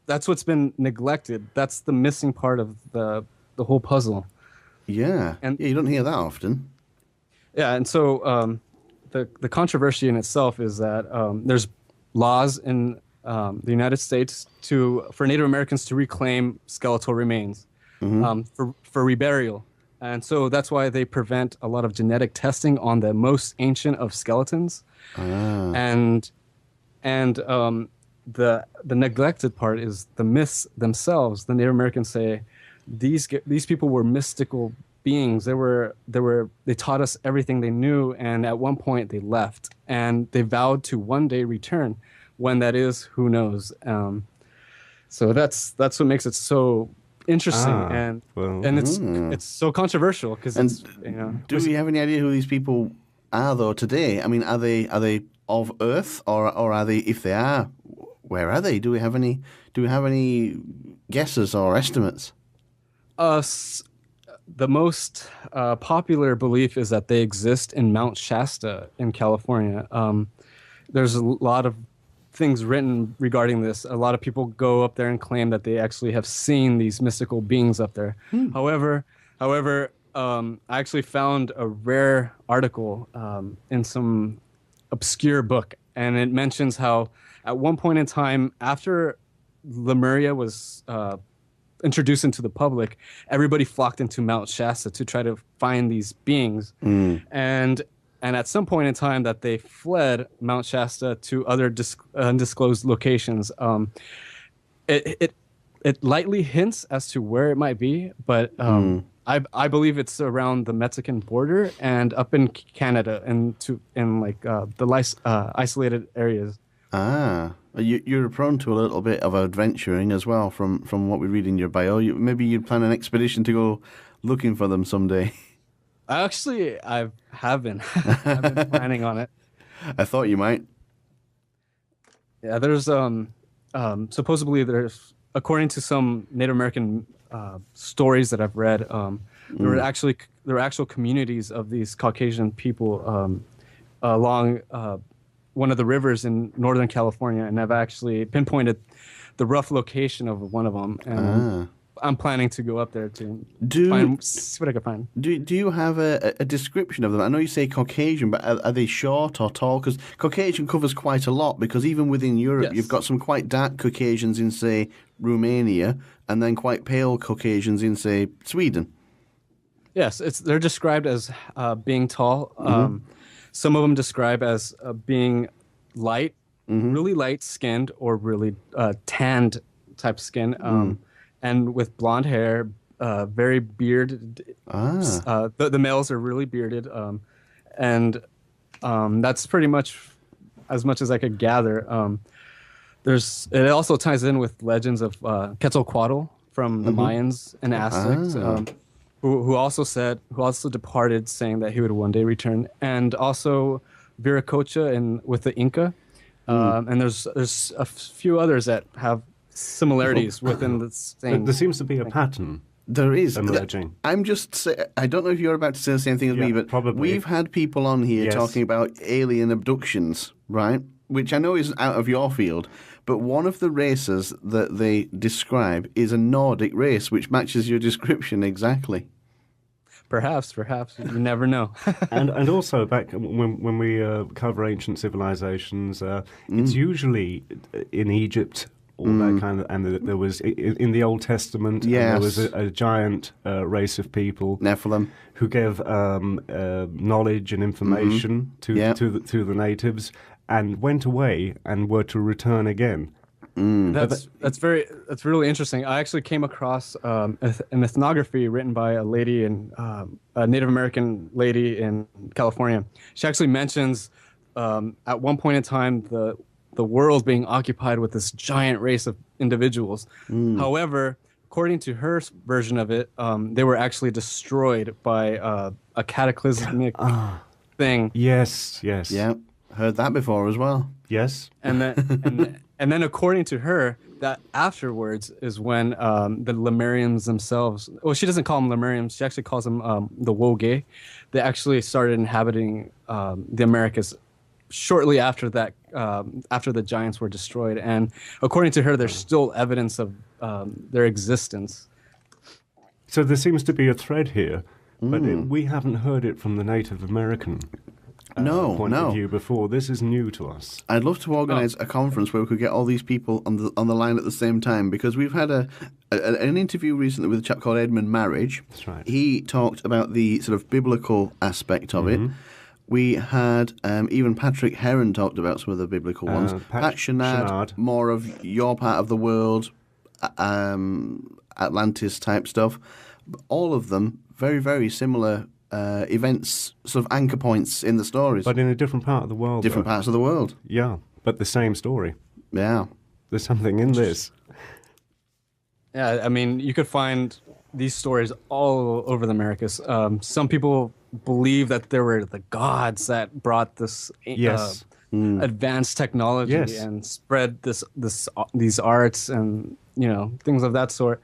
that's what's been neglected. That's the missing part of the whole puzzle. And you don't hear that often. And so the controversy in itself is that there's laws in the United States for Native Americans to reclaim skeletal remains for reburial. And so that's why they prevent a lot of genetic testing on the most ancient of skeletons. And the neglected part is the myths themselves. The Native Americans say these people were mystical beings. They taught us everything they knew, and at one point they left, and they vowed to one day return. When that is, who knows? So that's what makes it so interesting, and it's so controversial because do we have any idea who these people are though today? I mean, are they of Earth, or are they? If they are, where are they? Do we have any guesses or estimates? The most popular belief is that they exist in Mount Shasta in California. There's a lot of things written regarding this. A lot of people go up there and claim that they actually have seen these mystical beings up there. However, I actually found a rare article in some obscure book, and it mentions how at one point in time, after Lemuria was introduced into the public, everybody flocked into Mount Shasta to try to find these beings. And at some point in time that they fled Mount Shasta to other undisclosed locations. It lightly hints as to where it might be, but I believe it's around the Mexican border and up in Canada and the isolated areas. You're prone to a little bit of adventuring as well from what we read in your bio. Maybe you'd plan an expedition to go looking for them someday. Actually, I have been. I've been planning on it. I thought you might. Yeah, there's supposedly there's, according to some Native American stories that I've read, there were actual communities of these Caucasian people along one of the rivers in Northern California, and I've actually pinpointed the rough location of one of them. And I'm planning to go up there to see what I can find. Do you have a description of them? I know you say Caucasian, but are they short or tall? Because Caucasian covers quite a lot, because even within Europe, you've got some quite dark Caucasians in, say, Romania, and then quite pale Caucasians in, say, Sweden. Yes, they're described as being tall. Some of them describe as being light, really light-skinned, or really tanned type skin. And with blonde hair, very bearded. The males are really bearded, and That's pretty much as I could gather. It also ties in with legends of Quetzalcoatl from the Mayans and Aztecs, who also departed, saying that he would one day return, and also Viracocha with the Inca, and there's a few others that have similarities within the same. There seems to be a pattern. There is. Emerging. I don't know if you're about to say the same thing as me, but probably. We've had people on here talking about alien abductions, right? Which I know is out of your field, but one of the races that they describe is a Nordic race, which matches your description exactly. Perhaps. You never know. and also, back when we cover ancient civilizations, it's usually in Egypt, all that kind of, and there was in the Old Testament, there was a giant race of people, Nephilim, who gave knowledge and information to the natives, and went away and were to return again. That's really interesting. I actually came across an ethnography written by a lady a Native American lady in California. She actually mentions at one point in time the world being occupied with this giant race of individuals. However, according to her version of it, they were actually destroyed by a cataclysmic thing. Yes. Yeah, heard that before as well. Yes. And then according to her, that afterwards is when the Lemurians themselves, well, she doesn't call them Lemurians, she actually calls them the Woge. They actually started inhabiting the Americas shortly after that, after the giants were destroyed. And according to her, there's still evidence of their existence. So there seems to be a thread here, but we haven't heard it from the Native American point of view before. This is new to us. I'd love to organise a conference where we could get all these people on the line at the same time, because we've had an interview recently with a chap called Edmund Marriage. That's right. He talked about the sort of biblical aspect of it. We had even Patrick Heron talked about some of the biblical ones. Pat Shenard, more of your part of the world, Atlantis type stuff. All of them very, very similar events, sort of anchor points in the stories. But in a different part of the world. Different parts of the world. Yeah, but the same story. Yeah. There's something in this. Yeah, I mean, you could find these stories all over the Americas. Some people believe that there were the gods that brought this advanced technology and spread these arts and things of that sort.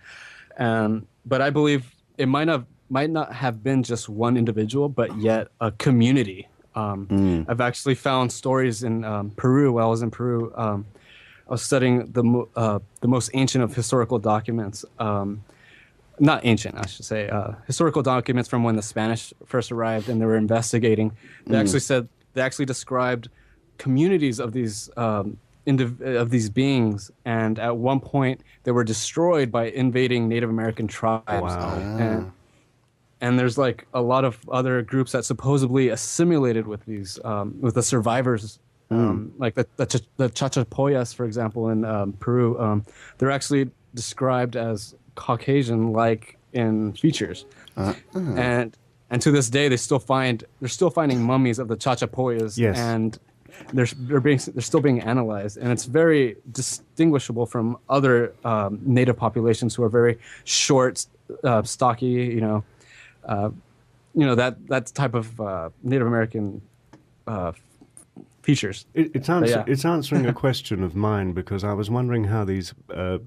But I believe it might not have been just one individual, but yet a community. I've actually found stories in Peru. While I was in Peru, I was studying the most ancient of historical documents. Not ancient, I should say. Historical documents from when the Spanish first arrived and they were investigating. They actually described communities of these beings, and at one point they were destroyed by invading Native American tribes. Wow. And there's like a lot of other groups that supposedly assimilated with these, with the survivors, like the Chachapoyas, for example, in Peru. They're actually described as Caucasian-like in features, and to this day they're still finding mummies of the Chachapoyas, and they're still being analyzed, and it's very distinguishable from other native populations who are very short, stocky, that type of Native American features. It's answering a question of mine, because I was wondering how these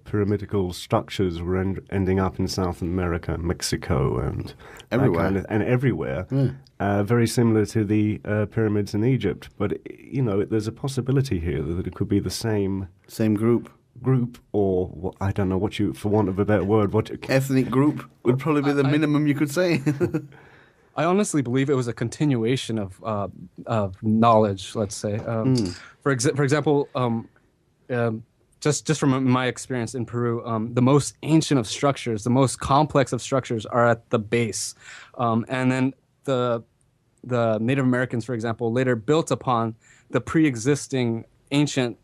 pyramidical structures were ending up in South America, Mexico, and everywhere. Everywhere. Very similar to the pyramids in Egypt. But there's a possibility here that it could be the same group, or I don't know for want of a better word, ethnic group would probably be the minimum you could say. I honestly believe it was a continuation of knowledge, let's say. For example, just from my experience in Peru, the most ancient of structures, the most complex of structures are at the base. And then the Native Americans, for example, later built upon the pre-existing ancient,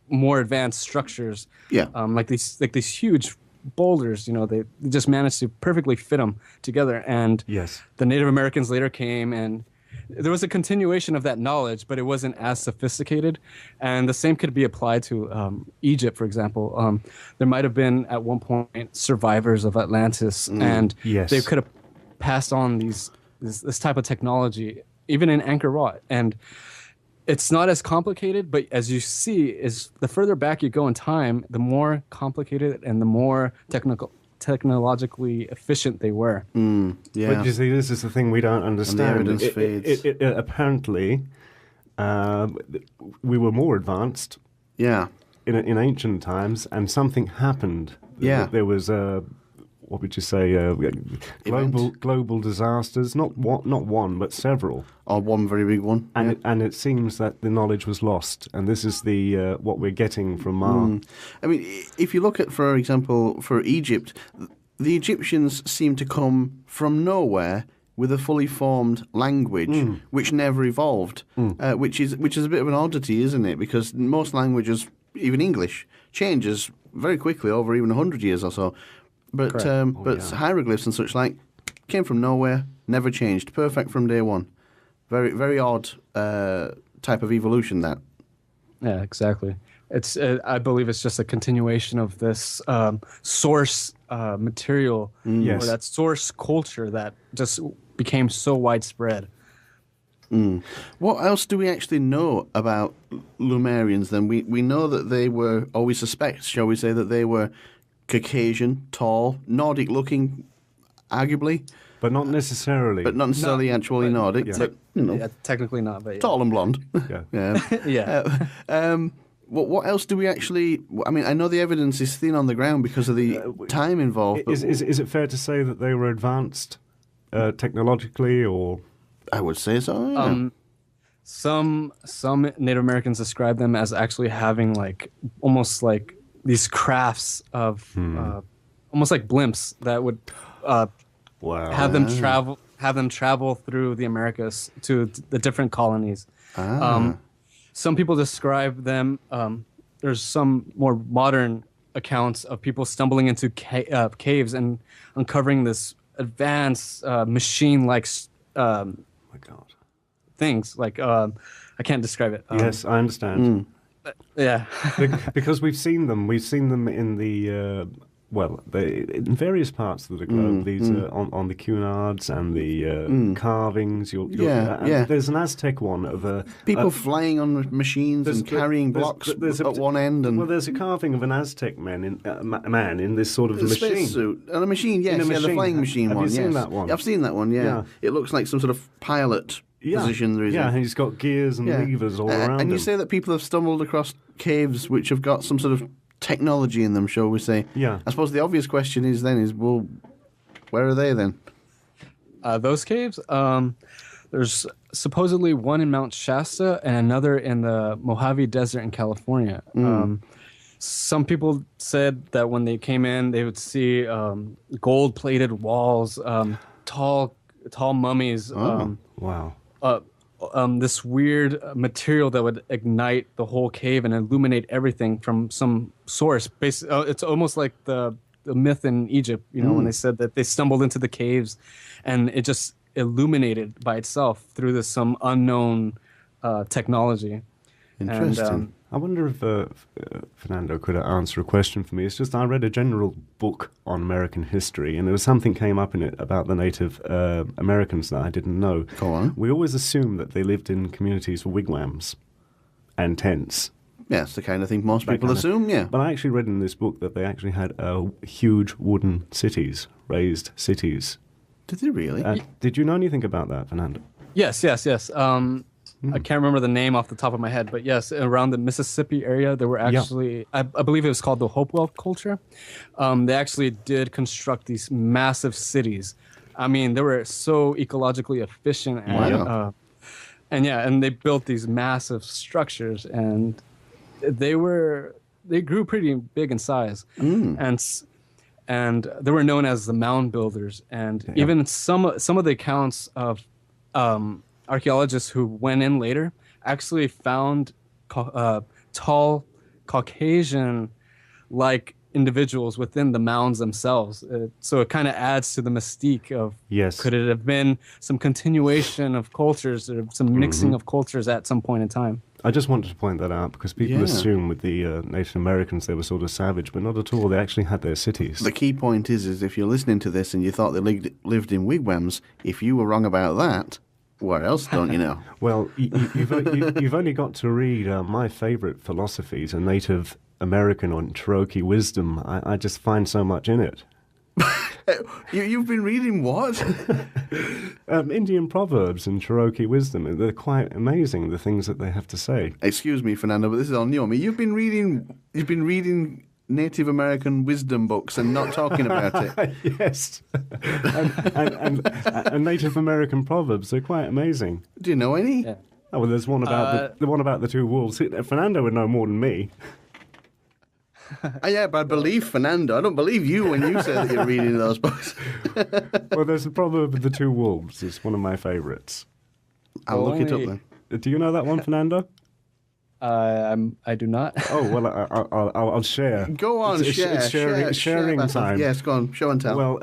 more advanced structures. Yeah. Like these huge boulders, they just managed to perfectly fit them together. And the Native Americans later came and there was a continuation of that knowledge, but it wasn't as sophisticated. And the same could be applied to Egypt, for example. There might have been at one point survivors of Atlantis, and they could have passed on this type of technology, even in Angkor Wat. And it's not as complicated, but as you see, is the further back you go in time, the more complicated and the more technologically efficient they were. But you see, this is the thing we don't understand. And the evidence fades. Apparently, we were more advanced. Yeah. In ancient times, and something happened. Yeah. There was what would you say? Global disasters. Not one, but several. Or one very big one. And it seems that the knowledge was lost, and this is the what we're getting from Mars. I mean, if you look at, for example, for Egypt, the Egyptians seem to come from nowhere with a fully formed language, which never evolved, which is a bit of an oddity, isn't it? Because most languages, even English, changes very quickly over even 100 years or so. But hieroglyphs and such like came from nowhere, never changed, perfect from day one. Very, very odd type of evolution, that. Yeah, exactly. It's I believe it's just a continuation of this source material, or that source culture that just became so widespread. What else do we actually know about Lemurians then? We know that they were, or we suspect, shall we say, that they were Caucasian, tall, Nordic-looking, arguably. But not necessarily. But not necessarily actually Nordic. Yeah. But, you know, Yeah, technically not, but yeah. tall and blonde. Yeah. Yeah. What else do we actually... I mean, I know the evidence is thin on the ground because of the time involved. But Is it fair to say that they were advanced technologically, or...? I would say so, yeah. Some Native Americans describe them as actually having almost like these crafts of almost like blimps that would have them travel through the Americas to the different colonies. Some people describe them. There's some more modern accounts of people stumbling into caves and uncovering this advanced machine-like things. Like I can't describe it. Yes, I understand. Yeah, because we've seen them. We've seen them in the in various parts of the globe. These on the Cunards and the carvings. There's an Aztec one of people flying on machines and carrying blocks at one end. And there's a carving of an Aztec man in this sort of machine. Spacesuit. And a machine, yes. The flying machine one. Have you seen that one? I've seen that one, yeah. It looks like some sort of pilot position. Yeah, and he's got gears and levers all around and you him. say that people have stumbled across caves which have got some sort of technology in them, shall we say. Yeah. I suppose the obvious question is, well, where are they then? Those caves? There's supposedly one in Mount Shasta and another in the Mojave Desert in California. Some people said that when they came in, they would see gold-plated walls, tall mummies. Wow. This weird material that would ignite the whole cave and illuminate everything from some source. It's almost like the myth in Egypt, when they said that they stumbled into the caves and it just illuminated by itself through some unknown technology. Interesting. I wonder if Fernando could answer a question for me. It's just I read a general book on American history, and there was something came up in it about the Native Americans that I didn't know. Go on. We always assumed that they lived in communities with wigwams and tents. Yeah, it's the kind of thing most people assume, yeah. But I actually read in this book that they actually had huge wooden cities, raised cities. Did they really? Did you know anything about that, Fernando? Yes. I can't remember the name off the top of my head, but yes, around the Mississippi area, there were actually, I believe it was called the Hopewell culture. They actually did construct these massive cities. I mean, they were so ecologically efficient. And they built these massive structures, and they grew pretty big in size. And they were known as the mound builders. And even some of the accounts of archaeologists who went in later actually found tall Caucasian-like individuals within the mounds themselves. So it kind of adds to the mystique of, could it have been some continuation of cultures or some mixing of cultures at some point in time? I just wanted to point that out because people assume with the Native Americans they were sort of savage, but not at all. They actually had their cities. The key point is if you're listening to this and you thought they lived in wigwams, if you were wrong about that, what else don't you know? Well, you've only got to read my favourite philosophies, a Native American on Cherokee wisdom. I just find so much in it. You've been reading what? Indian proverbs and Cherokee wisdom. They're quite amazing, the things that they have to say. Excuse me, Fernando, but this is on you. I mean, you've been reading Native American wisdom books and not talking about it. Yes. and Native American proverbs, they're quite amazing. Do you know any? Yeah. Oh, well, there's one about the one about the two wolves. Fernando would know more than me. Yeah, but I believe Fernando. I don't believe you when you say that you're reading those books. Well, there's the proverb of the two wolves. It's one of my favourites. I'll look it up then. Do you know that one, Fernando? I do not. Oh, well, I'll share. Go on, it's sharing time. Yes, go on, show and tell. Well,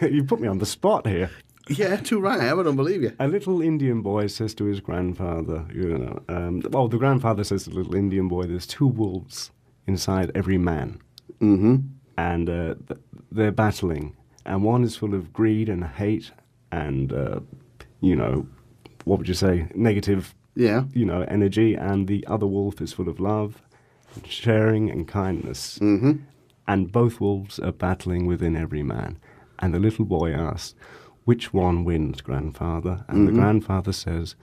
you put me on the spot here. Yeah, too right. I don't believe you. A little Indian boy says to his grandfather, the grandfather says to the little Indian boy, there's two wolves inside every man. Mm-hmm. And they're battling. And one is full of greed and hate and, what would you say, negative energy, and the other wolf is full of love, and sharing, and kindness. Mm-hmm. And both wolves are battling within every man. And the little boy asks, which one wins, grandfather? And the grandfather says,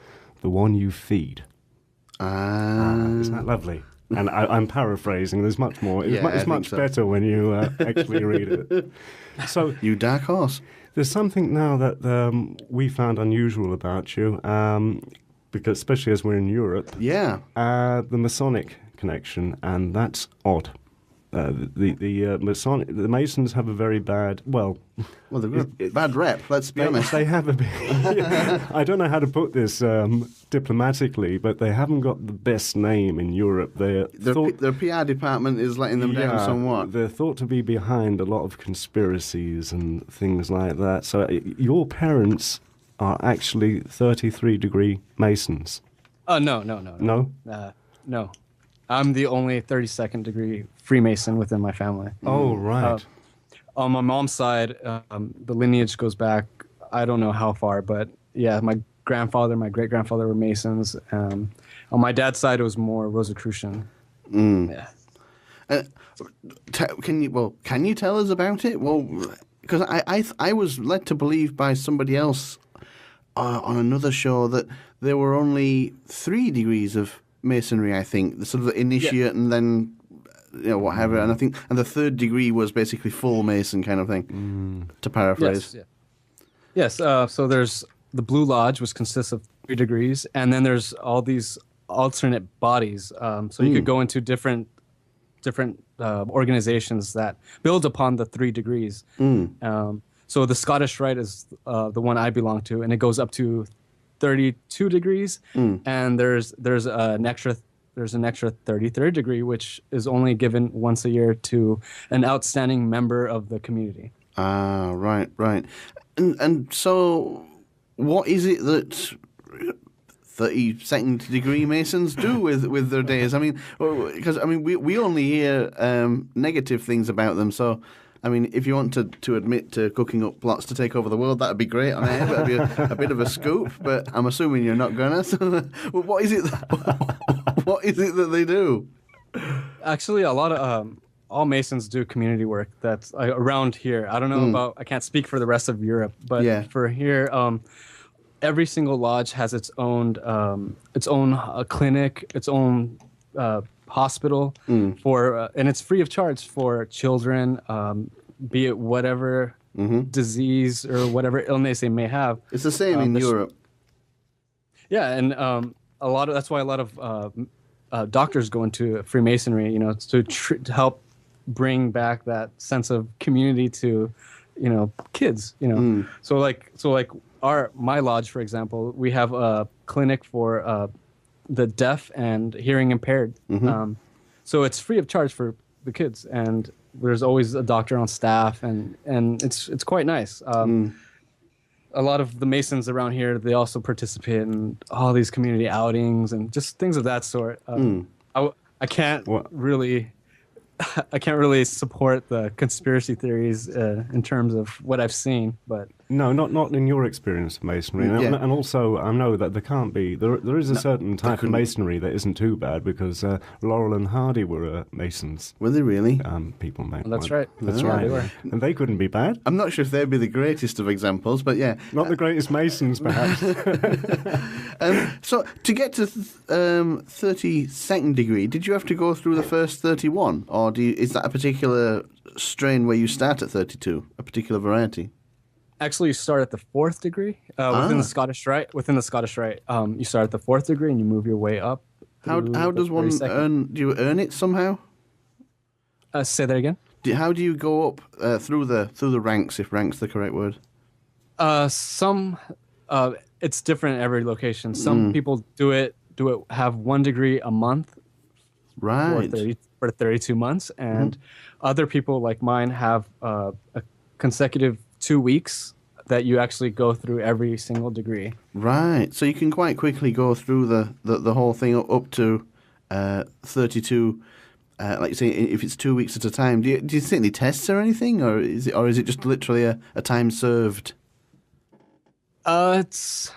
the one you feed. Isn't that lovely? And I'm paraphrasing. There's much more. It's much better when you actually read it. So you dark horse. There's something now that we found unusual about you, because especially as we're in Europe. Yeah. The Masonic connection, and that's odd. The Masons have a very bad, they've got a bad rep, let's be honest. They have a bit, I don't know how to put this diplomatically, but they haven't got the best name in Europe. Their PR department is letting them down somewhat. They're thought to be behind a lot of conspiracies and things like that. So your parents are actually 33-degree Masons. No. No? No. I'm the only 32nd degree Freemason within my family. Oh, right. On my mom's side, the lineage goes back, I don't know how far, but yeah, my grandfather, my great-grandfather were Masons. On my dad's side, it was more Rosicrucian. Yeah. Can you tell us about it? Well, because I was led to believe by somebody else on another show that there were only 3 degrees of Masonry, I think, the sort of initiate and then whatever, and I think the 3rd degree was basically full Mason kind of thing, to paraphrase. Yes. So there's the Blue Lodge, which consists of 3 degrees, and then there's all these alternate bodies. So you could go into different organizations that build upon the 3 degrees. So the Scottish Rite is the one I belong to, and it goes up to 32 degrees, and there's an extra 33rd degree, which is only given once a year to an outstanding member of the community. Right. And so what is it that 32nd degree Masons do with their days? I mean, because we only hear negative things about them, so I mean, if you want to admit to cooking up plots to take over the world, that'd be great. I mean, that'd be a bit of a scoop, but I'm assuming you're not gonna. So, well, what is it that they do? Actually, a lot of all Masons do community work that's around here. I don't know about. I can't speak for the rest of Europe, but for here, every single lodge has its own clinic, its own hospital for, and it's free of charge for children, be it whatever disease or whatever illness they may have. It's the same in Europe. Yeah, and that's why a lot of doctors go into Freemasonry, to help bring back that sense of community to, kids, So like my lodge, for example, we have a clinic for the deaf and hearing impaired. So it's free of charge for the kids, and there's always a doctor on staff, and it's quite nice. A lot of the Masons around here, they also participate in all these community outings and just things of that sort. I can't really support the conspiracy theories in terms of what I've seen, but no, not in your experience of Masonry. And also, I know that there is a certain type of Masonry that isn't too bad, because Laurel and Hardy were Masons. Were they really? People may. That's right. That's right. They were. And they couldn't be bad. I'm not sure if they'd be the greatest of examples, but yeah. Not the greatest Masons, perhaps. So, to get to 32nd degree, did you have to go through the first 31? Or is that a particular strain where you start at 32, a particular variety? Actually, you start at the 4th degree within the Scottish Rite. Within the Scottish Rite, you start at the 4th degree and you move your way up. How does one earn? Do you earn it somehow? Say that again. How do you go up through the ranks, if rank's the correct word? It's different at every location. Some people have 1 degree a month, right, for 32 months, and other people like mine have a consecutive 2 weeks that you actually go through every single degree. Right. So you can quite quickly go through the whole thing up to 32. Like you say, if it's 2 weeks at a time, do you see any tests or anything, or is it just literally a time served? There's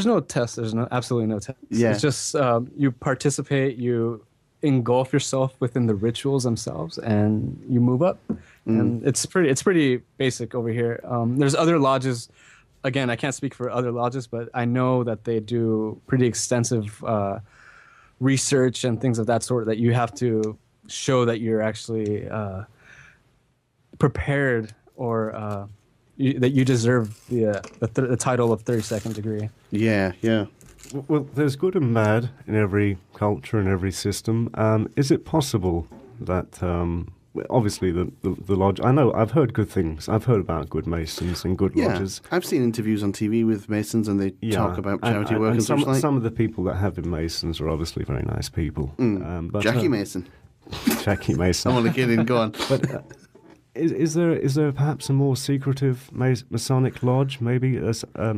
no test. There's absolutely no test. Yeah. It's just you participate. You engulf yourself within the rituals themselves, and you move up. And it's pretty basic over here. There's other lodges. Again, I can't speak for other lodges, but I know that they do pretty extensive research and things of that sort, that you have to show that you're actually prepared, or that you deserve the title of 32nd degree. Yeah, yeah. Well, there's good and bad in every culture and every system. Is it possible that, obviously, the lodge... I know, I've heard good things. I've heard about good Masons and good lodges. I've seen interviews on TV with Masons, and they talk about charity work and such like. Some of the people that have been Masons are obviously very nice people. But, Jackie Mason. Jackie Mason. I'm only kidding, go on. But... Is there perhaps a more secretive Masonic lodge? Maybe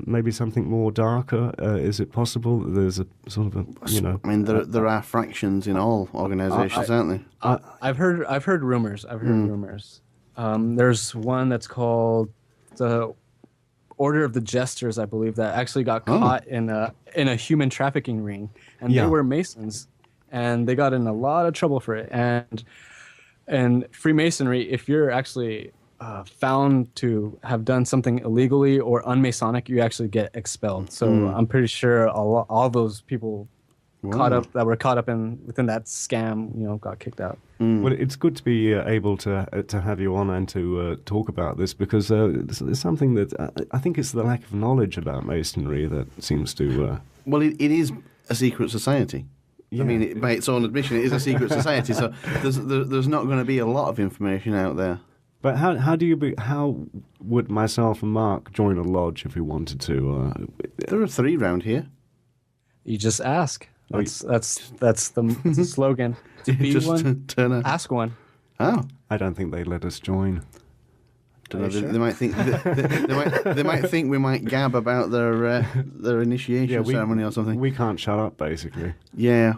maybe something more darker. Is it possible that there's a sort of a I mean, there are fractions in all organisations, aren't there? I've heard rumors. There's one that's called the Order of the Jesters, I believe, that actually got caught in a human trafficking ring, and they were Masons, and they got in a lot of trouble for it. And Freemasonry, if you're actually found to have done something illegally or unmasonic, you actually get expelled. So I'm pretty sure all those people that were caught up within that scam, got kicked out. Well, it's good to be able to have you on and to talk about this, because there's something that I think it's the lack of knowledge about Masonry that seems to... Well, it is a secret society. Yeah. I mean, by its own admission, it is a secret society, so there's not going to be a lot of information out there. But how would myself and Mark join a lodge if we wanted to? There are 3 round here. You just ask. That's the slogan. To be just one, turn up. ask one. Oh, I don't think they'd let us join. They might think they might think we might gab about their initiation ceremony or something. We can't shut up, basically. Yeah.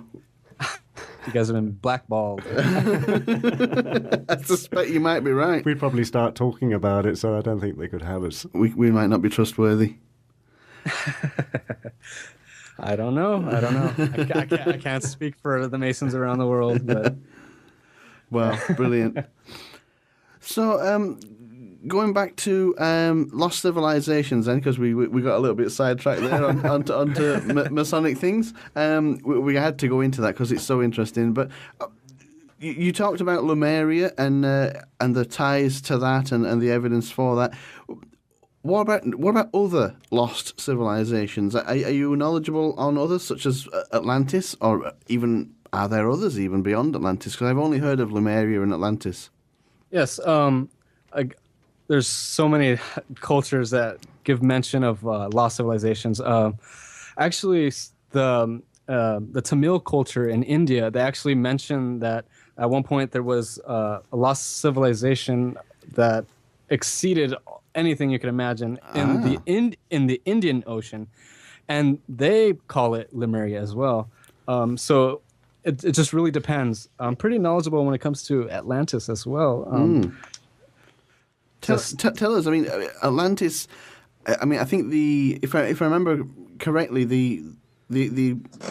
You guys have been blackballed. I suspect you might be right. We'd probably start talking about it, so I don't think they could have us. We might not be trustworthy. I don't know. I can't speak for the Masons around the world, but... Well, brilliant. So, going back to lost civilizations, then, because we got a little bit sidetracked there onto Masonic things. We had to go into that because it's so interesting. But you talked about Lemuria and the ties to that and the evidence for that. What about other lost civilizations? Are you knowledgeable on others, such as Atlantis, or even are there others even beyond Atlantis? Because I've only heard of Lemuria and Atlantis. Yes. There's so many cultures that give mention of lost civilizations. Actually, the the Tamil culture in India, they actually mentioned that at one point there was a lost civilization that exceeded anything you could imagine in the Indian Ocean, and they call it Lemuria as well. So it just really depends. I'm pretty knowledgeable when it comes to Atlantis as well. Tell us. I mean, Atlantis. I mean, I think if I remember correctly, the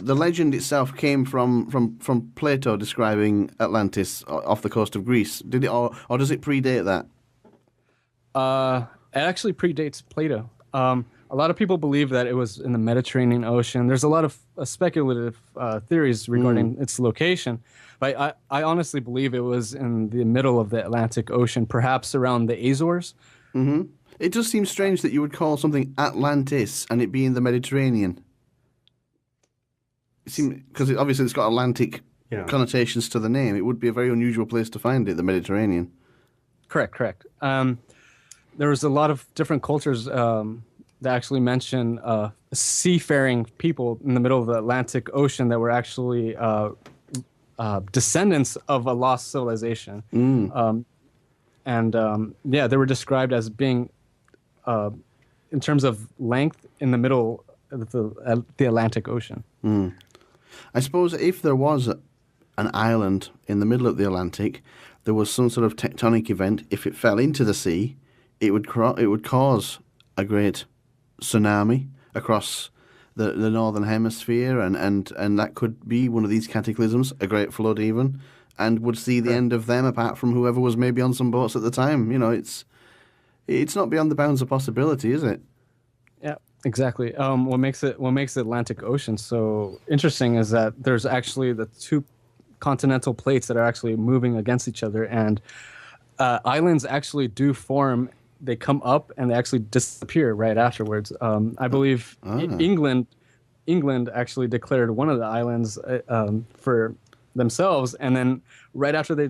legend itself came from Plato describing Atlantis off the coast of Greece. Did it, or does it predate that? It actually predates Plato. A lot of people believe that it was in the Mediterranean Ocean. There's a lot of speculative theories regarding its location. But I honestly believe it was in the middle of the Atlantic Ocean, perhaps around the Azores. Mm-hmm. It does seem strange that you would call something Atlantis and it be in the Mediterranean. Because obviously it's got Atlantic connotations to the name. It would be a very unusual place to find it, the Mediterranean. Correct. There was a lot of different cultures that actually mention seafaring people in the middle of the Atlantic Ocean that were actually descendants of a lost civilization. They were described as being, in terms of length, in the middle of the Atlantic Ocean. I suppose if there was an island in the middle of the Atlantic, there was some sort of tectonic event. If it fell into the sea, it would cause a great tsunami across the northern hemisphere, and that could be one of these cataclysms, a great flood even, and would see the end of them, apart from whoever was maybe on some boats at the time. You know, it's not beyond the bounds of possibility, is it? Yeah, exactly. What makes the Atlantic Ocean so interesting is that there's actually the two continental plates that are actually moving against each other, and islands actually do form. They come up and they actually disappear right afterwards. I believe England actually declared one of the islands for themselves, and then right after they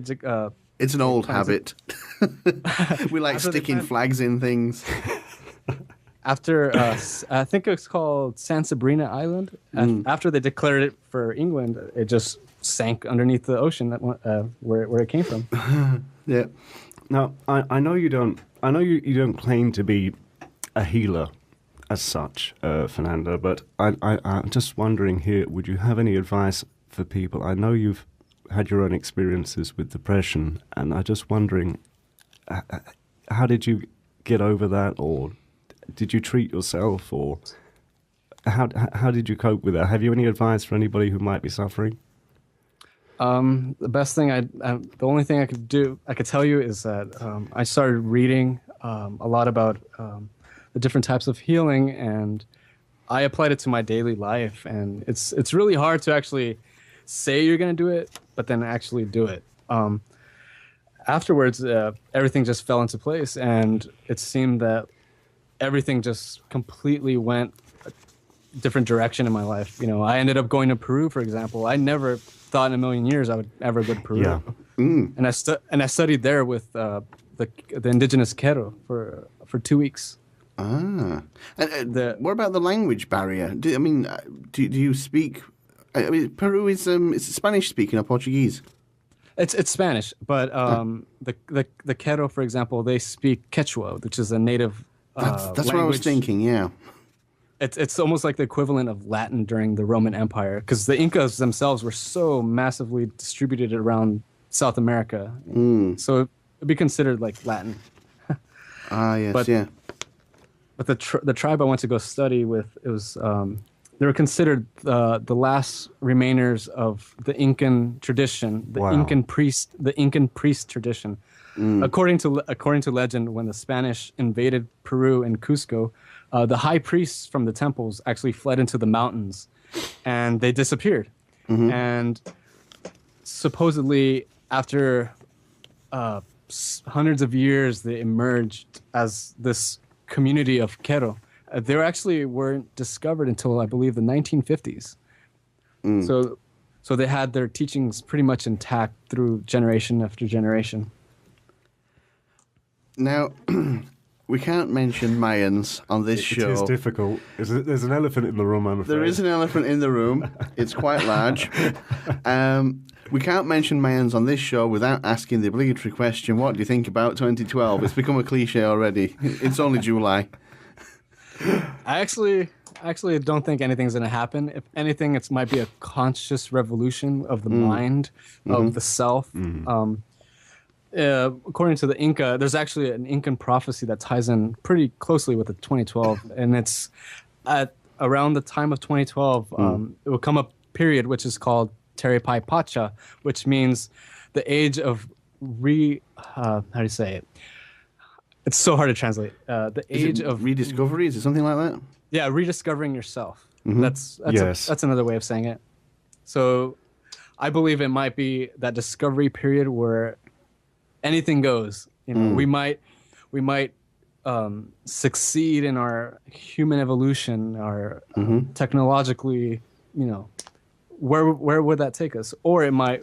it's an old habit. We like sticking flags in things. After I think it's called San Sabrina Island. After they declared it for England, it just sank underneath the ocean where it came from. Yeah. Now I know you don't. I know you don't claim to be a healer as such, Fernando, but I'm just wondering here, would you have any advice for people? I know you've had your own experiences with depression, and I'm just wondering, how did you get over that, or did you treat yourself, or how did you cope with that? Have you any advice for anybody who might be suffering? The best thing the only thing I could tell you is that I started reading a lot about the different types of healing, and I applied it to my daily life. And it's really hard to actually say you're going to do it, but then actually do it. Afterwards, everything just fell into place, and it seemed that everything just completely went a different direction in my life. You know, I ended up going to Peru, for example. I never thought in a million years I would ever go to Peru. Yeah. And I studied there with the indigenous Quero for 2 weeks. And what about the language barrier? Do you speak? I mean, Peru is Spanish speaking or Portuguese? It's Spanish, but the Quero, for example, they speak Quechua, which is a native. That's language. what I was thinking. Yeah. It's almost like the equivalent of Latin during the Roman Empire, because the Incas themselves were so massively distributed around South America. So it'd be considered like Latin. Yes, But the tribe I went to go study with, it was they were considered the last remainers of the Incan tradition, the Incan priest tradition. According to legend, when the Spanish invaded Peru and Cusco, the high priests from the temples actually fled into the mountains, and they disappeared. And supposedly, after hundreds of years, they emerged as this community of Quero. They actually weren't discovered until, I believe, the 1950s. So they had their teachings pretty much intact through generation after generation. Now, we can't mention Mayans on this show. It is difficult. There's an elephant in the room, I'm afraid. There is an elephant in the room. It's quite large. We can't mention Mayans on this show without asking the obligatory question, what do you think about 2012? It's become a cliche already. It's only July. I actually don't think anything's going to happen. If anything, it might be a conscious revolution of the mind, of the self. According to the Inca, there's actually an Incan prophecy that ties in pretty closely with the 2012, and it's at around the time of 2012, it will come a period which is called Pai Pacha, which means the age of how do you say it? It's so hard to translate. The age of rediscovery, is it something like that? Yeah, rediscovering yourself. That's another way of saying it. So I believe it might be that discovery period where anything goes. You know, we might succeed in our human evolution, our technologically, you know, where would that take us? Or it might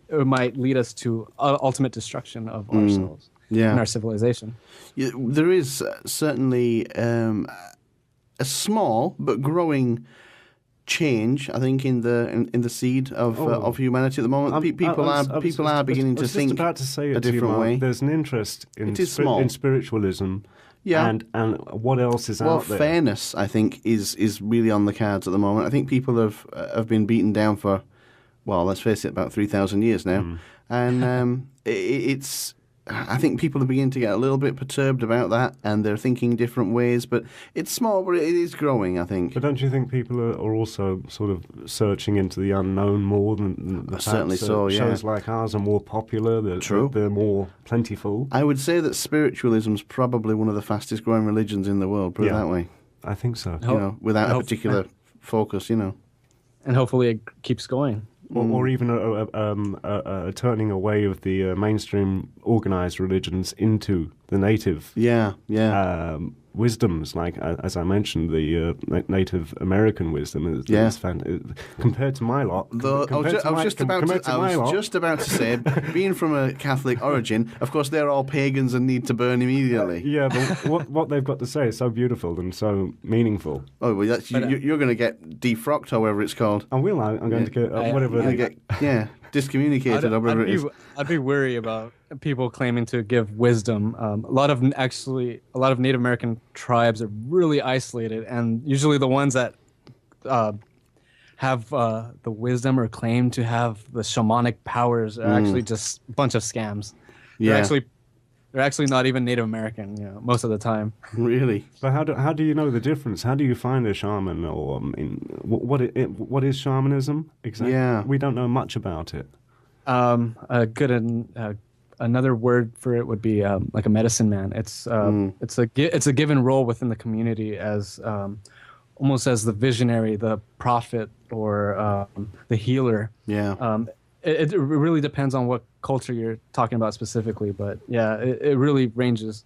lead us to ultimate destruction of ourselves and our civilization. Yeah, there is certainly a small but growing change, I think, in the seed of humanity at the moment. People are beginning to think about to say a different way. There's an interest in spiritualism. Yeah. And what else is out there? Well, fairness, I think, is really on the cards at the moment. I think people have been beaten down for, well, let's face it, about 3,000 years now. And it's... I think people are beginning to get a little bit perturbed about that, and they're thinking different ways. But it's small, but it is growing, I think. But don't you think people are also sort of searching into the unknown more than the certainly fact so? That yeah, shows like ours are more popular. True, they're more plentiful. I would say that spiritualism is probably one of the fastest growing religions in the world. Put it that way. I think so. You know, without a particular focus, you know. And hopefully it keeps going. Or even a turning away of the mainstream organized religions into the native wisdoms, like, as I mentioned, the Native American wisdom is compared to my lot. I was just about to say, being from a Catholic origin, of course they're all pagans and need to burn immediately. But what they've got to say is so beautiful and so meaningful. Oh, well, you're going to get defrocked, however it's called. I will. I'm going to get whatever. Discommunicated or whatever it is. I'd be worried about people claiming to give wisdom. A lot of Native American tribes are really isolated, and usually the ones that have the wisdom or claim to have the shamanic powers are actually just a bunch of scams. They're actually not even Native American, you know, most of the time. Really? But how do you know the difference? How do you find a shaman, or what is shamanism exactly? Yeah, we don't know much about it. Another word for it would be like a medicine man. It's a given role within the community as almost as the visionary, the prophet, or the healer. Yeah. It really depends on what culture you're talking about specifically, but yeah, it really ranges.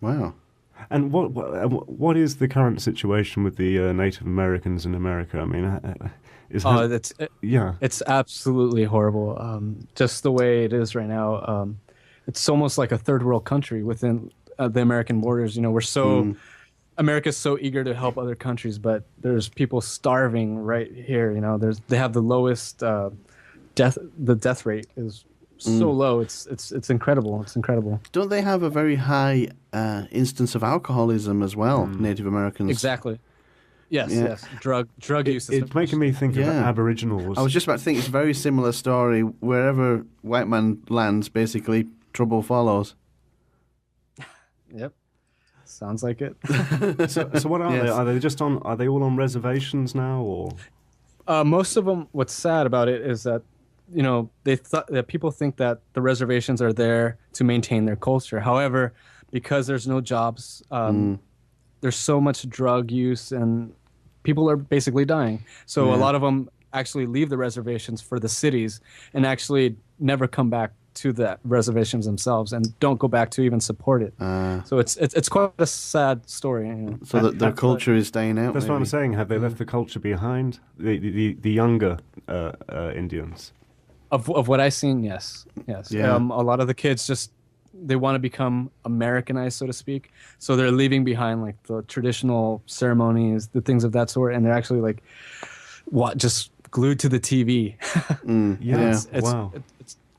Wow. And what is the current situation with the Native Americans in America? I mean, it's absolutely horrible. Just the way it is right now, it's almost like a third world country within the American borders. You know, we're so. America's so eager to help other countries, but there's people starving right here. You know, they have the lowest death. The death rate is so low. It's incredible. It's incredible. Don't they have a very high instance of alcoholism as well? Native Americans. Exactly. Yes. Drug use. It's making me think of Aboriginals. I was just about to think it's a very similar story. Wherever white man lands, basically trouble follows. Yep. Sounds like it. So what are they? Are they all on reservations now, or? Most of them. What's sad about it is that, you know, that people think that the reservations are there to maintain their culture. However, because there's no jobs, there's so much drug use, and people are basically dying. So a lot of them actually leave the reservations for the cities and actually never come back to the reservations themselves, and don't go back to even support it. So it's quite a sad story. You know? So that their culture is dying out. That's what I'm saying. Have they left the culture behind? The younger Indians. Of what I've seen, yes. Yeah. A lot of the kids just they want to become Americanized, so to speak. So they're leaving behind like the traditional ceremonies, the things of that sort, and they're actually like just glued to the TV. Wow.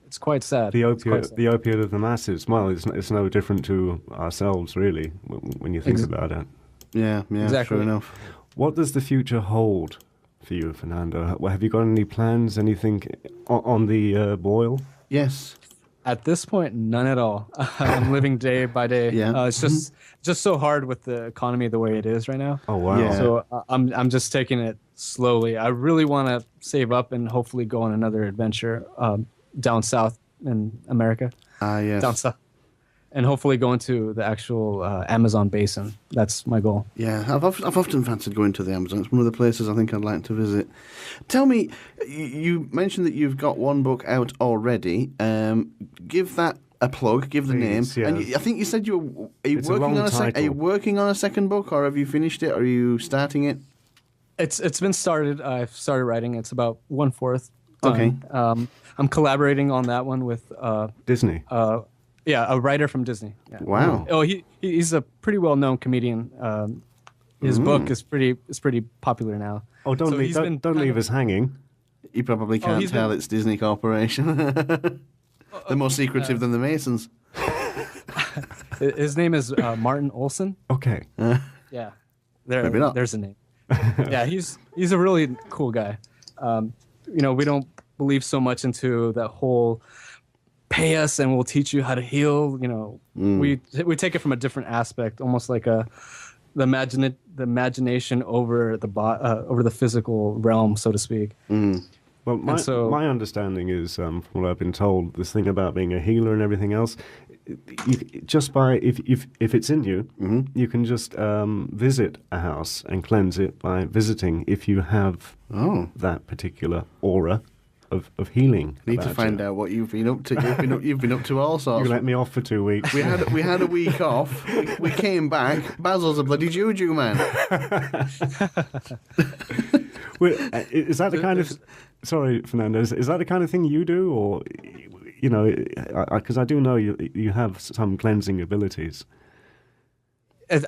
It's quite sad. The opiate of the masses. Well, it's no different to ourselves, really, when you think about it. Yeah, exactly. True enough. What does the future hold for you, Fernando? Have you got any plans, anything on the boil? Yes. At this point, none at all. I'm living day by day. Yeah. It's just so hard with the economy the way it is right now. Oh, wow. Yeah. So I'm just taking it slowly. I really want to save up and hopefully go on another adventure down south in America. Yes. Down south. And hopefully go into the actual Amazon basin. That's my goal. Yeah, I've often fancied going to the Amazon. It's one of the places I think I'd like to visit. Tell me, you mentioned that you've got one book out already. Give that a plug. Give the name. Yeah. And I think you said are you working on a second book, or have you finished it? Or are you starting it? It's been started. I've started writing. It's about 1/4 done. Okay. I'm collaborating on that one with Disney. Yeah, a writer from Disney. Yeah. Wow. Oh, he's a pretty well-known comedian. His book is pretty popular now. Oh, don't leave us hanging. You probably can't tell it's Disney Corporation. They're more secretive than the Masons. His name is Martin Olson. Okay. Yeah. Maybe not. There's a name. Yeah, he's a really cool guy. We don't believe so much into that whole pay us and we'll teach you how to heal. We take it from a different aspect, almost like the imagination over the physical realm, so to speak. Well, my understanding is, from what I've been told, this thing about being a healer and everything else, if it's in you, you can just visit a house and cleanse it by visiting if you have that particular aura of healing. Need to find out what you've been up to. You've been up to all sorts. You let me off for 2 weeks. We had a week off. We came back. Basil's a bloody juju man. Is that the kind of? Sorry, Fernando. Is that the kind of thing you do, or because I do know you have some cleansing abilities.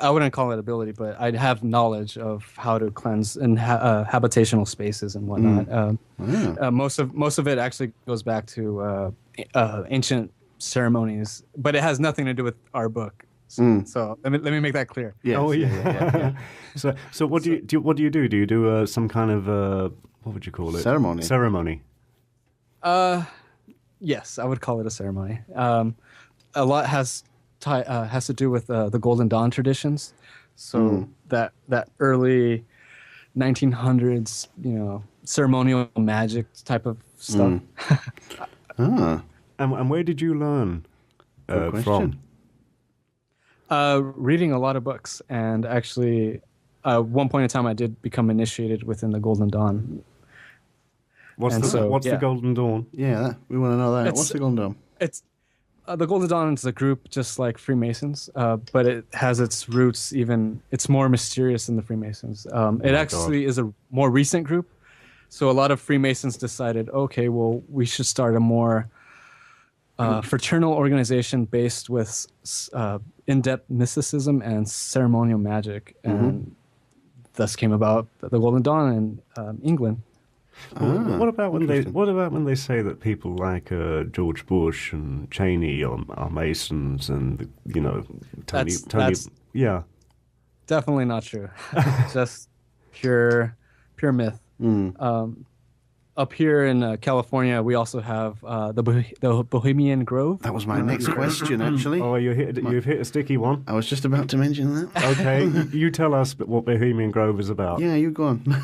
I wouldn't call it ability, but I'd have knowledge of how to cleanse in habitational spaces and whatnot. Most of it actually goes back to ancient ceremonies, but it has nothing to do with our book. So let me make that clear. Yes. Oh yeah. So what do you do? Do you do some kind of what would you call it? Ceremony. Yes, I would call it a ceremony. A lot has to do with the Golden Dawn traditions. So that early 1900s, ceremonial magic type of stuff. And where did you learn from? Reading a lot of books, and actually, at one point in time, I did become initiated within the Golden Dawn. What's the Golden Dawn? Yeah, we want to know that. What's the Golden Dawn? It's the Golden Dawn is a group just like Freemasons, but it has its roots it's more mysterious than the Freemasons. It actually is a more recent group. So a lot of Freemasons decided, okay, well, we should start a more fraternal organization based with in-depth mysticism and ceremonial magic, and thus came about the Golden Dawn in England. What about when they say that people like George Bush and Cheney are Masons, and Tony? That's definitely not true. Just pure myth. Up here in California, we also have the Bohemian Grove. That was my next question, actually. Oh, you've hit a sticky one. I was just about to mention that. Okay, you tell us what Bohemian Grove is about. Yeah, you go on.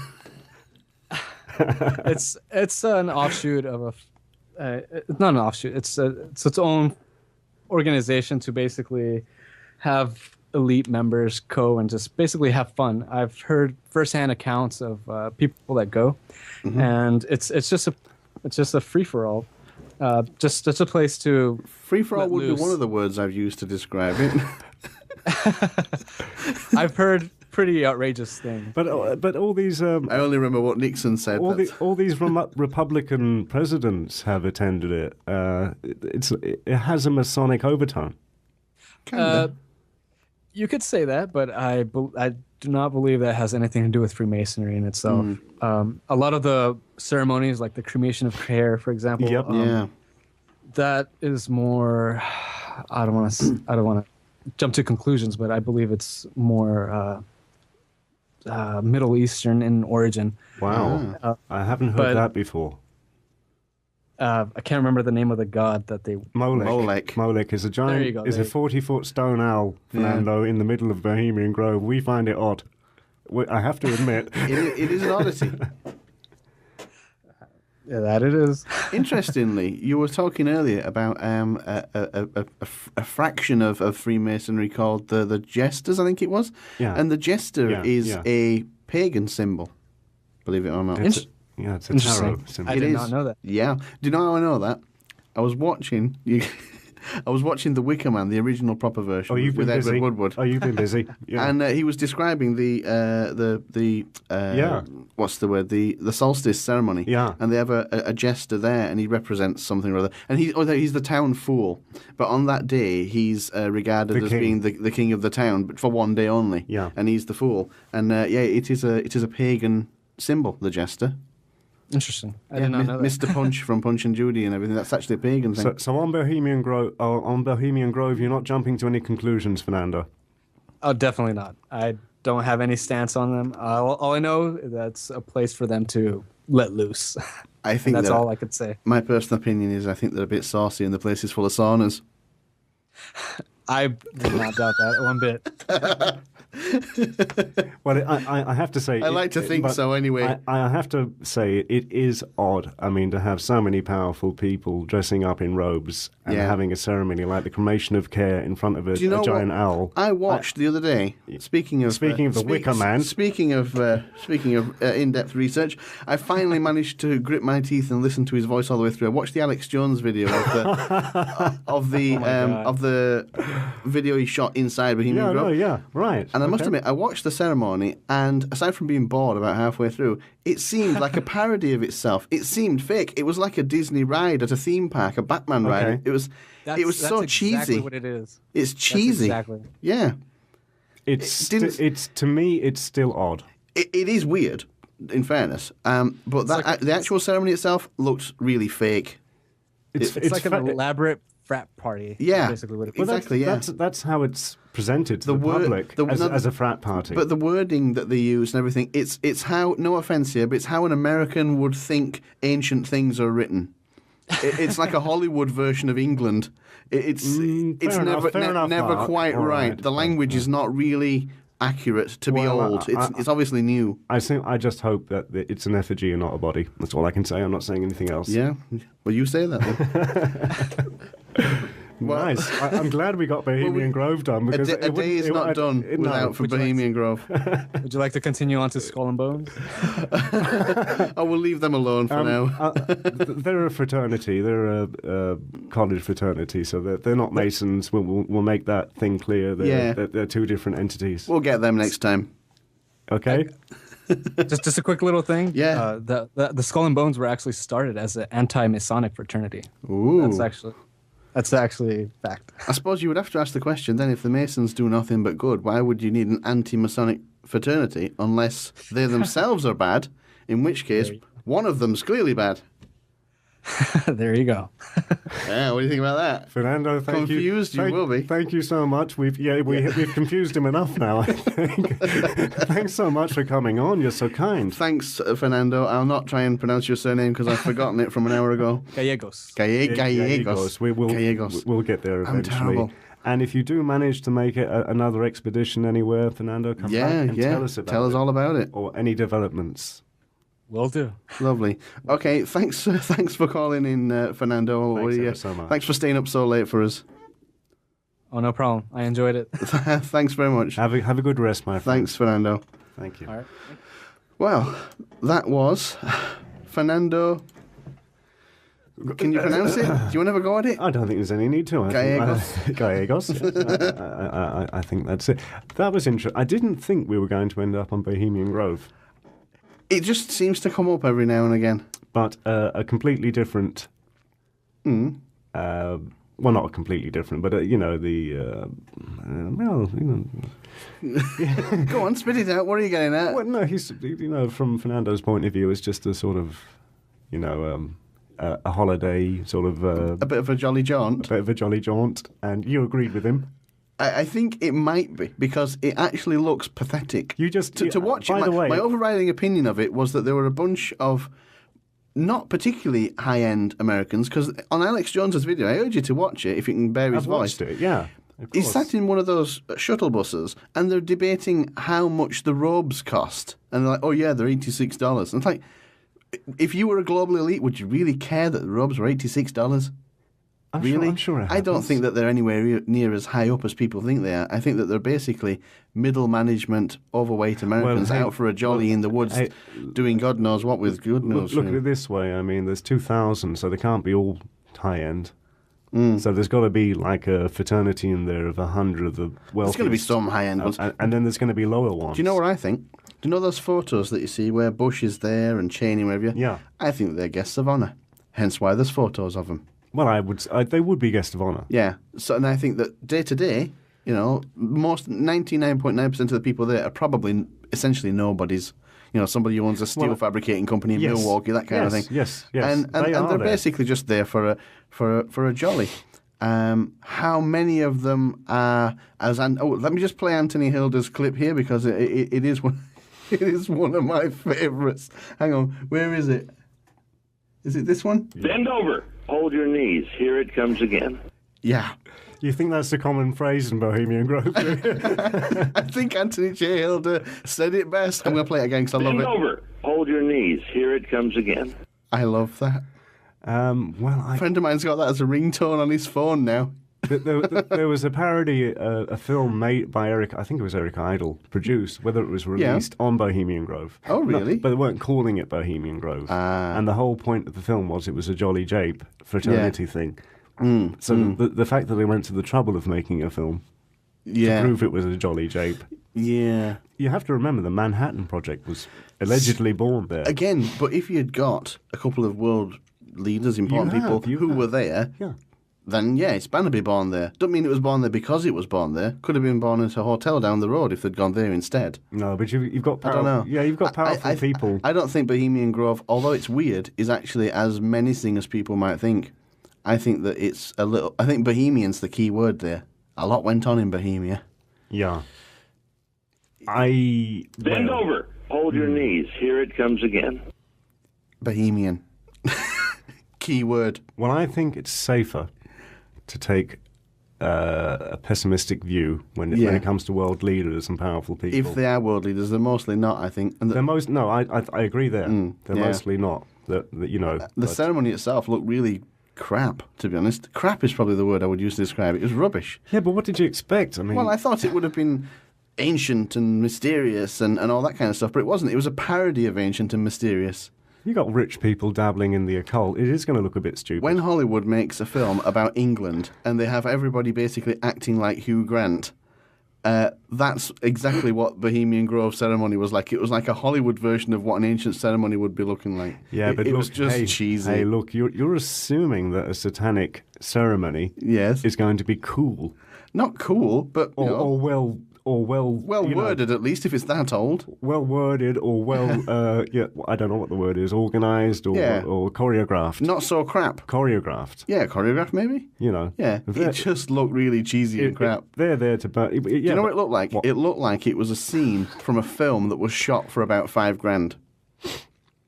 It's an offshoot of not an offshoot. It's its own organization to basically have elite members go and just basically have fun. I've heard firsthand accounts of people that go, and it's just a free for all. Just a place to free for all would be one of the words I've used to describe it. I've heard pretty outrageous thing. But all these I only remember what Nixon said. all these Republican presidents have attended it. It has a Masonic overtone. You could say that, but I do not believe that has anything to do with Freemasonry in itself. A lot of the ceremonies, like the cremation of hair, for example, that is more. I don't want to jump to conclusions, but I believe it's more Middle Eastern in origin. Wow, I haven't heard that before. I can't remember the name of the god that they... Molech. Molech is a giant, a 40-foot stone owl, Fernando, in the middle of Bohemian Grove. We find it odd. I have to admit. It is an oddity. Yeah, that it is. Interestingly, you were talking earlier about a fraction of Freemasonry called the Jesters, I think it was. Yeah. And the Jester is a pagan symbol, believe it or not. It's a tarot symbol. I did not know that. Yeah. Do you know how I know that? I was watching The Wicker Man, the original proper version with Edward Woodward. Oh, you've been busy. Yeah. And he was describing the what's the word? The solstice ceremony. Yeah. And they have a jester there, and he represents something or other. And he's the town fool. But on that day, he's regarded as being the king of the town, but for one day only. Yeah. And he's the fool. And it is a pagan symbol, the jester. Interesting. I did not know that. Mr. Punch from Punch and Judy and everything. That's actually a pagan thing. So on Bohemian Grove, you're not jumping to any conclusions, Fernando? Oh, definitely not. I don't have any stance on them. All I know is that's a place for them to let loose. I think that's all I could say. My personal opinion is I think they're a bit saucy and the place is full of saunas. I do not doubt that one bit. Well, I have to say... I like to think so anyway. I have to say it is odd, I mean, to have so many powerful people dressing up in robes and having a ceremony like the cremation of care in front of a giant owl. I watched the other day, speaking of the Wicker Man. Speaking of in-depth research, I finally managed to grit my teeth and listen to his voice all the way through. I watched the Alex Jones video of the video he shot inside Bohemian Grove. Right. And I must admit, I watched the ceremony, and aside from being bored about halfway through, it seemed like a parody of itself. It seemed fake. It was like a Disney ride at a theme park, a Batman ride. It was so cheesy. That's exactly what it is. It's cheesy. Exactly. Yeah. To me, it's still odd. It is weird, in fairness. But the actual ceremony itself looked really fake. It's like an elaborate frat party. Yeah, basically what it is. exactly. That's how it's presented to the public as a frat party. But the wording that they use and everything, it's how, no offense here, but it's how an American would think ancient things are written. It's like a Hollywood version of England. It's never quite right. The language is not really accurate to be old. It's obviously new. I just hope that it's an effigy and not a body. That's all I can say. I'm not saying anything else. Yeah. Well, you say that then. Well, nice. I'm glad we got Bohemian Grove done, because a day is not done without for Bohemian Grove. Would you like to continue on to Skull and Bones? I will leave them alone for now. They're a fraternity. They're a college fraternity, so they're not Masons. We'll make that thing clear. They're two different entities. We'll get them next time. Okay. Just a quick little thing. Yeah. The Skull and Bones were actually started as an anti-Masonic fraternity. Ooh. That's actually fact. I suppose you would have to ask the question then, if the Masons do nothing but good, why would you need an anti-Masonic fraternity unless they themselves are bad, in which case one of them's clearly bad. There you go. Yeah, what do you think about that? Fernando, thank you. Confused you will be. Thank you so much. We've confused him enough now, I think. Thanks so much for coming on. You're so kind. Thanks, Fernando. I'll not try and pronounce your surname because I've forgotten it from an hour ago. Gallegos. Gallegos. Gallegos. We'll get there eventually. I'm terrible. And if you do manage to make it another expedition anywhere, Fernando, come back and tell us about it. Tell us all about it. Or any developments. Will do. Lovely. Okay, thanks for calling in, Fernando. Thanks so much. Thanks for staying up so late for us. Oh, no problem. I enjoyed it. Thanks very much. Have a good rest, my friend. Thanks, Fernando. Thank you. All right. Well, that was Fernando Can you pronounce it? Do you want to have a go at it? I don't think there's any need to. Gallegos. I think that's it. That was interesting. I didn't think we were going to end up on Bohemian Grove. It just seems to come up every now and again. But a completely different... well, not completely different, but, Go on, spit it out. What are you getting at? Well, no, he's, from Fernando's point of view, it's just a sort of, a holiday sort of... a bit of a jolly jaunt. A bit of a jolly jaunt, and you agreed with him. I think it might be, because it actually looks pathetic. You just... To watch by it, the way, my overriding opinion of it was that there were a bunch of not particularly high-end Americans, because on Alex Jones's video, I urge you to watch it if you can bear his voice. I've watched it, yeah. He's sat in one of those shuttle buses, and they're debating how much the robes cost. And they're like, oh yeah, they're $86. And it's like, if you were a global elite, would you really care that the robes were $86? Really? I'm sure it happens. I don't think that they're anywhere near as high up as people think they are. I think that they're basically middle management, overweight Americans out for a jolly in the woods, doing God knows what with good news. Look at it this way. I mean, there's 2,000, so they can't be all high-end. So there's got to be like a fraternity in there of 100 of the wealthiest. There's going to be some high-end ones. And then there's going to be lower ones. Do you know what I think? Do you know those photos that you see where Bush is there and Cheney, wherever? Yeah. I think they're guests of honour. Hence why there's photos of them. Well, they would be guests of honour. Yeah. So, and I think that day to day, most 99.9% of the people there are probably essentially nobodies. Somebody who owns a steel fabricating company in Milwaukee, that kind of thing. Yes. And they're basically just there for a jolly. How many of them are let me just play Anthony Hilda's clip here, because it is one. It is one of my favourites. Hang on, where is it? Is it this one? Bend over. Hold your knees. Here it comes again. Yeah. You think that's a common phrase in Bohemian Grove? I think Anthony J. Hilda said it best. I'm going to play it again because I love it. Bend over. Hold your knees. Here it comes again. I love that. A friend of mine's got that as a ringtone on his phone now. There was a parody, a film made by Eric Idle, produced, whether it was released on Bohemian Grove. Oh, really? But they weren't calling it Bohemian Grove. And the whole point of the film was it was a Jolly Jape fraternity thing. So the fact that they went to the trouble of making a film to prove it was a Jolly Jape. Yeah. You have to remember the Manhattan Project was allegedly born there. Again, but if you'd got a couple of world leaders, important people who were there... Yeah. Then, it's bound to be born there. Don't mean it was born there because it was born there. Could have been born at a hotel down the road if they'd gone there instead. No, but you've got I don't know. Yeah, you've got powerful people. I don't think Bohemian Grove, although it's weird, is actually as menacing as people might think. I think that it's a little... I think Bohemian's the key word there. A lot went on in Bohemia. Yeah. Bend over. Hold your knees. Here it comes again. Bohemian. Key word. Well, I think it's safer to take a pessimistic view when it comes to world leaders and powerful people. If they are world leaders, they're mostly not, I think. And I agree there. They're mostly not. The ceremony itself looked really crap, to be honest. Crap is probably the word I would use to describe it. It was rubbish. Yeah, but what did you expect? I mean, well, I thought it would have been ancient and mysterious and all that kind of stuff, but it wasn't. It was a parody of ancient and mysterious. You got rich people dabbling in the occult. It is going to look a bit stupid. When Hollywood makes a film about England and they have everybody basically acting like Hugh Grant, that's exactly what Bohemian Grove ceremony was like. It was like a Hollywood version of what an ancient ceremony would be looking like. Yeah, but it was just cheesy. Hey, look, you're assuming that a satanic ceremony is going to be cool. Not cool, but well worded, at least, if it's that old. Well worded, or I don't know what the word is, organised or choreographed. Not so crap. Choreographed. Yeah, choreographed maybe. Yeah. It just looked really cheesy and crap. They're there to... Do you know what it looked like? What? It looked like it was a scene from a film that was shot for about $5,000.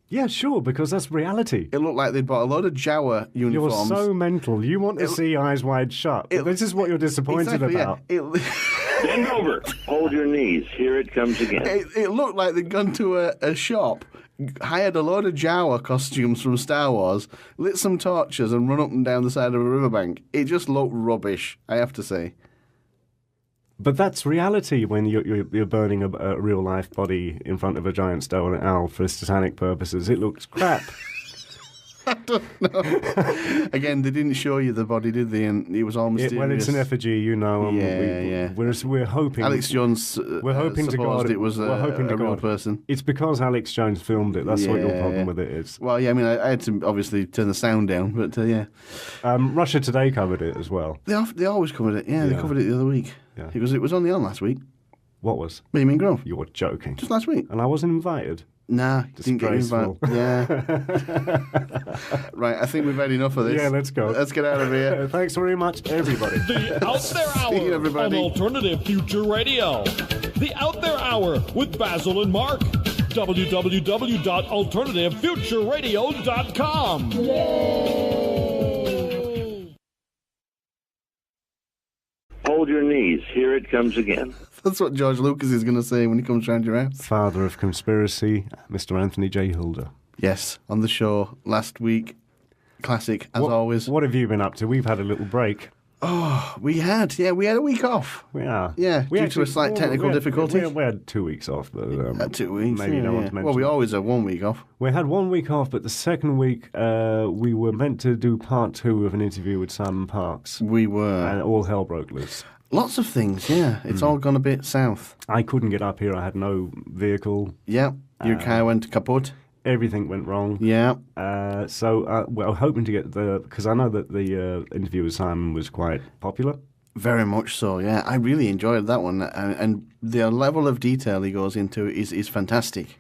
Yeah, sure, because that's reality. It looked like they'd bought a load of Jawa uniforms. You're so mental. You want to see Eyes Wide Shut. This is what you're disappointed about. Yeah. Bend over. Hold your knees. Here it comes again. It looked like they'd gone to a shop, hired a load of Jawa costumes from Star Wars, lit some torches and run up and down the side of a riverbank. It just looked rubbish, I have to say. But that's reality when you're burning a real-life body in front of a giant stone owl for satanic purposes. It looks crap. I don't know. Again, they didn't show you the body, did they? And it was all mysterious. Well, it's an effigy, you know. And yeah. We're hoping. Alex Jones we're hoping to God it was a real person. It's because Alex Jones filmed it. That's what your problem with it is. Well, yeah, I mean, I had to obviously turn the sound down, but yeah. Russia Today covered it as well. They always covered it. Yeah, they covered it the other week. Yeah. Because it was only on last week. What was? Beaming Grove. You're joking. Just last week. And I wasn't invited. Nah, didn't get invited. Yeah. Right, I think we've had enough of this. Yeah, let's go. Let's get out of here. Thanks very much, everybody. The Out There Hour See you, everybody. on Alternative Future Radio. The Out There Hour with Basil and Mark. www.alternativefutureradio.com. Hold your knees. Here it comes again. That's what George Lucas is going to say when he comes round your house. Father of conspiracy, Mr. Anthony J. Hilda. Yes, on the show last week. Classic, as always. What have you been up to? We've had a little break. Oh, we had a week off. Yeah. Yeah, due to a slight technical difficulty. We had 2 weeks off. But, 2 weeks. Maybe you don't want to mention Well, we that. always have 1 week off. We had 1 week off, but the second week we were meant to do part 2 of an interview with Simon Parks. We were. And all hell broke loose. Lots of things, yeah. It's all gone a bit south. I couldn't get up here. I had no vehicle. Yeah, your car went kaput. Everything went wrong. Yeah. So we're hoping to get because I know that the interview with Simon was quite popular. Very much so, yeah. I really enjoyed that one. And the level of detail he goes into is fantastic.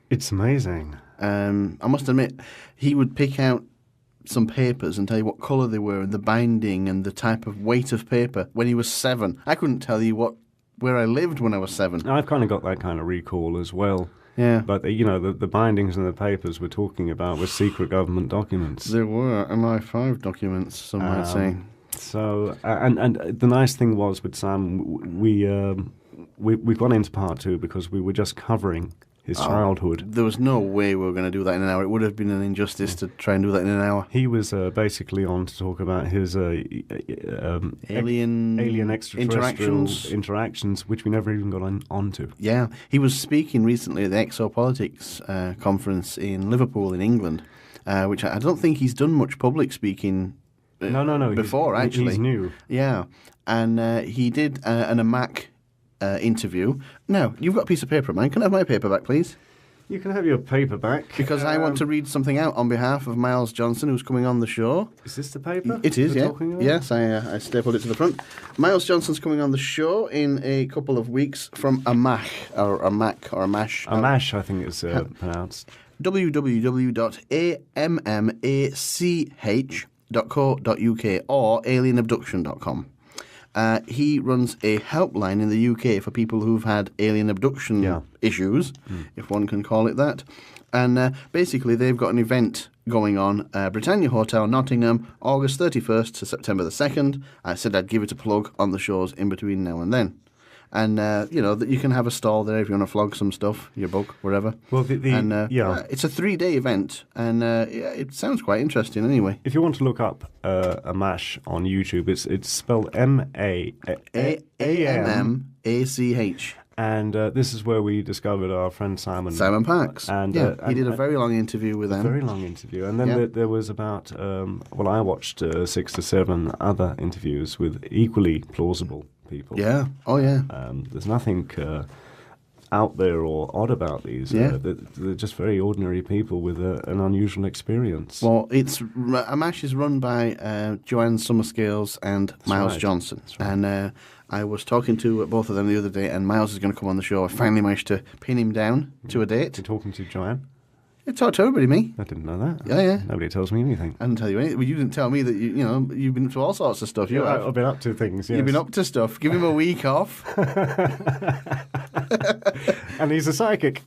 It's amazing. I must admit, he would pick out some papers and tell you what colour they were and the binding and the type of weight of paper when he was 7. I couldn't tell you where I lived when I was 7. I've kind of got that kind of recall as well. Yeah. But, the bindings and the papers we're talking about were secret government documents. There were MI5 documents, some might say. So, and the nice thing was with Sam, we've gone into part 2 because we were just covering his childhood. There was no way we were going to do that in an hour. It would have been an injustice to try and do that in an hour. He was basically on to talk about his alien extraterrestrial interactions, which we never even got onto. Yeah, he was speaking recently at the Exopolitics conference in Liverpool in England, which I don't think he's done much public speaking. No. Before, actually. He's new. Yeah, and he did an AMAC interview. Now, you've got a piece of paper, man. Can I have my paper back, please? You can have your paper back. Because I want to read something out on behalf of Miles Johnson, who's coming on the show. Is this the paper? It is, yeah. Yes, I stapled it to the front. Miles Johnson's coming on the show in a couple of weeks from AMAC, or AMAC, or AMASH. AMASH, I think it's pronounced. www.ammach.co.uk or alienabduction.com. He runs a helpline in the UK for people who've had alien abduction issues, if one can call it that. And basically, they've got an event going on, Britannia Hotel, Nottingham, August 31st to September the 2nd. I said I'd give it a plug on the shows in between now and then. And, that you can have a stall there if you want to flog some stuff, your book, wherever. Well, it's a 3-day event, and it sounds quite interesting anyway. If you want to look up AMASH on YouTube, it's spelled AMMACH. And this is where we discovered our friend Simon Parks. And he did a very long interview with them. A very long interview. And then there was about, I watched 6 to 7 other interviews with equally plausible people. Yeah. Oh, yeah. There's nothing out there or odd about these. They're just very ordinary people with an unusual experience. Well, AMASH is run by Joanne Summerscales and Miles Johnson. Right. And I was talking to both of them the other day, and Miles is going to come on the show. I finally managed to pin him down to a date. You're talking to Joanne? You talk to everybody, me. I didn't know that. Yeah. Nobody tells me anything. I didn't tell you anything. Well, you didn't tell me that you've been up to all sorts of stuff. I've been up to things, yes. You've been up to stuff. Give him a week off. And he's a psychic.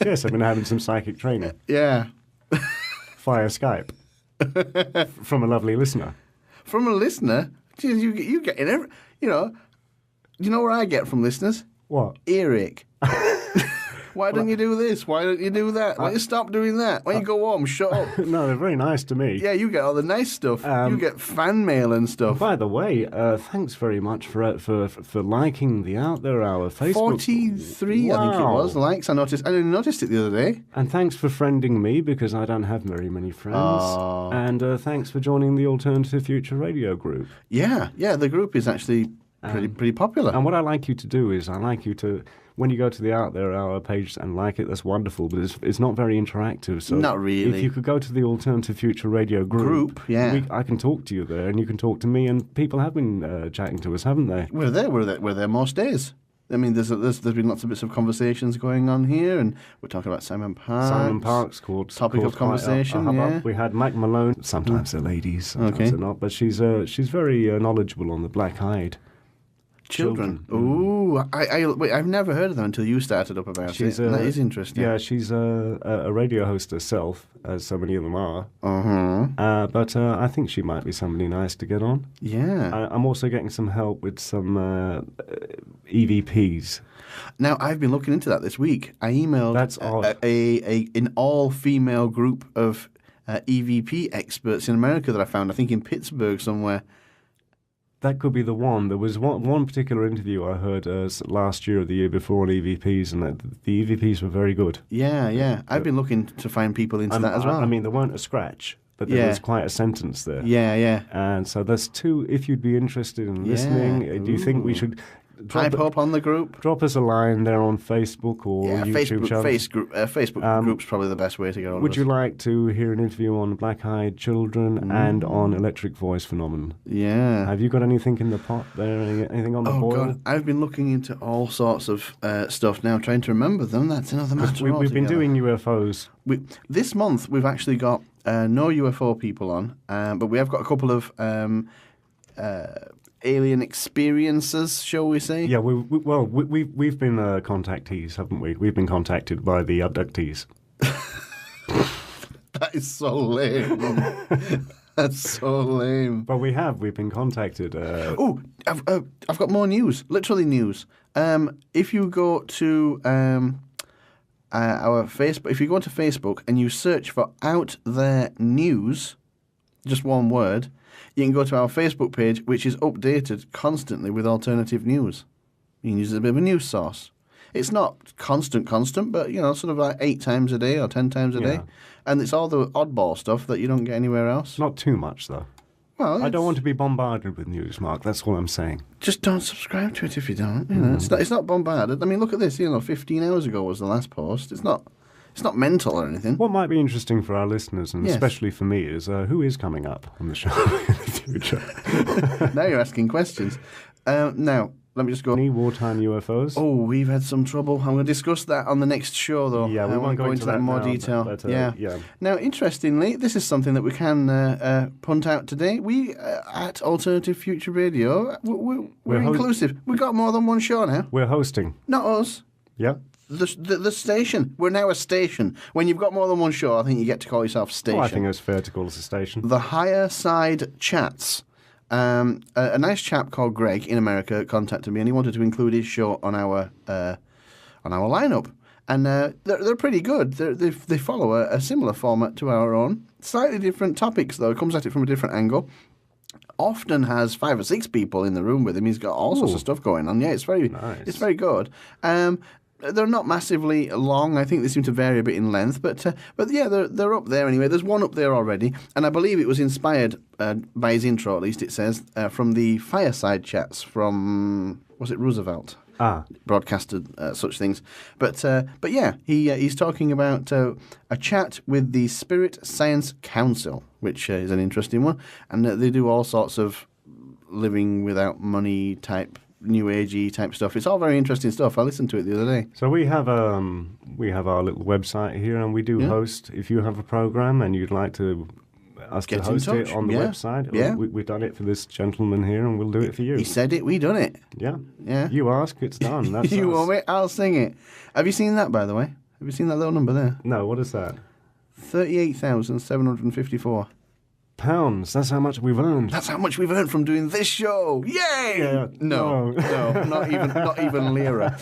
Yes, I've been having some psychic training. Yeah. Via Skype. From a lovely listener. From a listener? Geez, you get in you know where I get from listeners? What? Earache. Why don't you do this? Why don't you do that? Why don't you stop doing that? Why don't you go home? Shut up. No, they're very nice to me. Yeah, you get all the nice stuff. You get fan mail and stuff. By the way, thanks very much for liking the Out There Hour Facebook. 43, I think it was, likes. I only noticed it the other day. And thanks for friending me, because I don't have very many friends. Oh. And thanks for joining the Alternative Future Radio group. Yeah, the group is actually pretty popular. And what I like you to do is, when you go to the Out There Hour page and like it, that's wonderful, but it's not very interactive. So not really. If you could go to the Alternative Future Radio group, I can talk to you there, and you can talk to me, and people have been chatting to us, haven't they? We're there most days. I mean, there's been lots of bits of conversations going on here, and we're talking about Simon Park's topic of conversation. We had Mac Malone. Sometimes they're ladies, sometimes they're not, but she's very knowledgeable on the black-eyed children. Ooh, I've never heard of them until you started up about it. That is interesting. Yeah, she's a radio host herself, as so many of them are. But I think she might be somebody nice to get on. Yeah. I'm also getting some help with some EVPs. Now, I've been looking into that this week. I emailed an all-female group of EVP experts in America that I found, I think in Pittsburgh somewhere. That could be the one. There was one particular interview I heard last year or the year before on EVPs, and the EVPs were very good. Yeah. I've been looking to find people into that as well. I mean, there weren't a scratch, but there was quite a sentence there. Yeah. And so there's two. If you'd be interested in listening, do you think we should... Type up on the group. Drop us a line there on Facebook or YouTube channel. Facebook group's probably the best way to get on. Would you like to hear an interview on black-eyed children and on electric voice phenomenon? Yeah. Have you got anything in the pot there? Anything on the boil? God, I've been looking into all sorts of stuff now, trying to remember them. That's another matter. We've been doing UFOs. This month we've actually got no UFO people on, but we have got a couple of alien experiences, shall we say? Yeah, we've been contactees, haven't we? We've been contacted by the abductees. That is so lame. That's so lame. But we've been contacted. I've got more news. Literally news. If you go to our Facebook, if you go onto Facebook and you search for Out There News, just one word, you can go to our Facebook page, which is updated constantly with alternative news. You can use it as a bit of a news source. It's not constant, but, sort of like 8 times a day or 10 times a day. And it's all the oddball stuff that you don't get anywhere else. Not too much, though. Well, I don't want to be bombarded with news, Mark. That's all I'm saying. Just don't subscribe to it if you don't. It's not bombarded. I mean, look at this. 15 hours ago was the last post. It's not mental or anything. What might be interesting for our listeners, and especially for me, is who is coming up on the show in the future. Now you're asking questions. Now, let me just go. Any wartime UFOs? Oh, we've had some trouble. I'm going to discuss that on the next show, though. Yeah, we won't go into that in more now, detail. But, yeah. Now, interestingly, this is something that we can punt out today. We, at Alternative Future Radio, we're inclusive. We've got more than one show now. We're hosting. Not us. Yeah. The station. We're now a station. When you've got more than one show, I think you get to call yourself station. I think it's fair to call us a station. The Higher Side Chats. A nice chap called Greg in America contacted me, and he wanted to include his show on our lineup. And they're pretty good. They follow a similar format to our own. Slightly different topics, though. It comes at it from a different angle. Often has 5 or 6 people in the room with him. He's got all sorts of stuff going on. Yeah, it's very good. They're not massively long. I think they seem to vary a bit in length, but yeah, they're up there anyway. There's one up there already, and I believe it was inspired by his intro, at least it says, from the Fireside Chats from, was it Roosevelt? Broadcasted such things, but yeah, he's talking about a chat with the Spirit Science Council, which is an interesting one, and they do all sorts of living without money type. New agey type stuff. It's all very interesting stuff. I listened to it the other day. So we have our little website here, and we do host. If you have a program and you'd like to us to host it on the website, we've done it for this gentleman here, and we'll do it for you. He said it. We done it. Yeah. You ask, it's done. That's you us. want it? I'll sing it. Have you seen that, by the way? Have you seen that little number there? No. What is that? 38,754. Pounds. That's how much we've earned. That's how much we've earned from doing this show. Yay! Yeah, no, not even lira.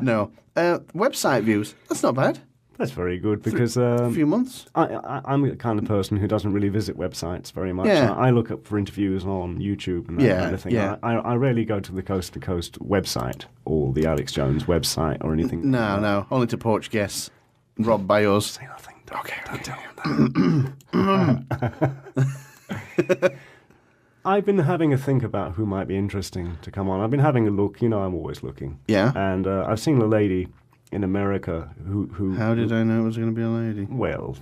No. Website views. That's not bad. That's very good because A few months. I'm the kind of person who doesn't really visit websites very much. Yeah. I look up for interviews on YouTube and that kind of thing. Yeah. I rarely go to the Coast to Coast website or the Alex Jones website or anything. No. Only to poach guests. Rob by us. Say nothing. Okay. Don't tell him that. I've been having a think about who might be interesting to come on. I've been having a look. You know, I'm always looking. Yeah. And I've seen a lady in America who. How did I know it was going to be a lady? Well.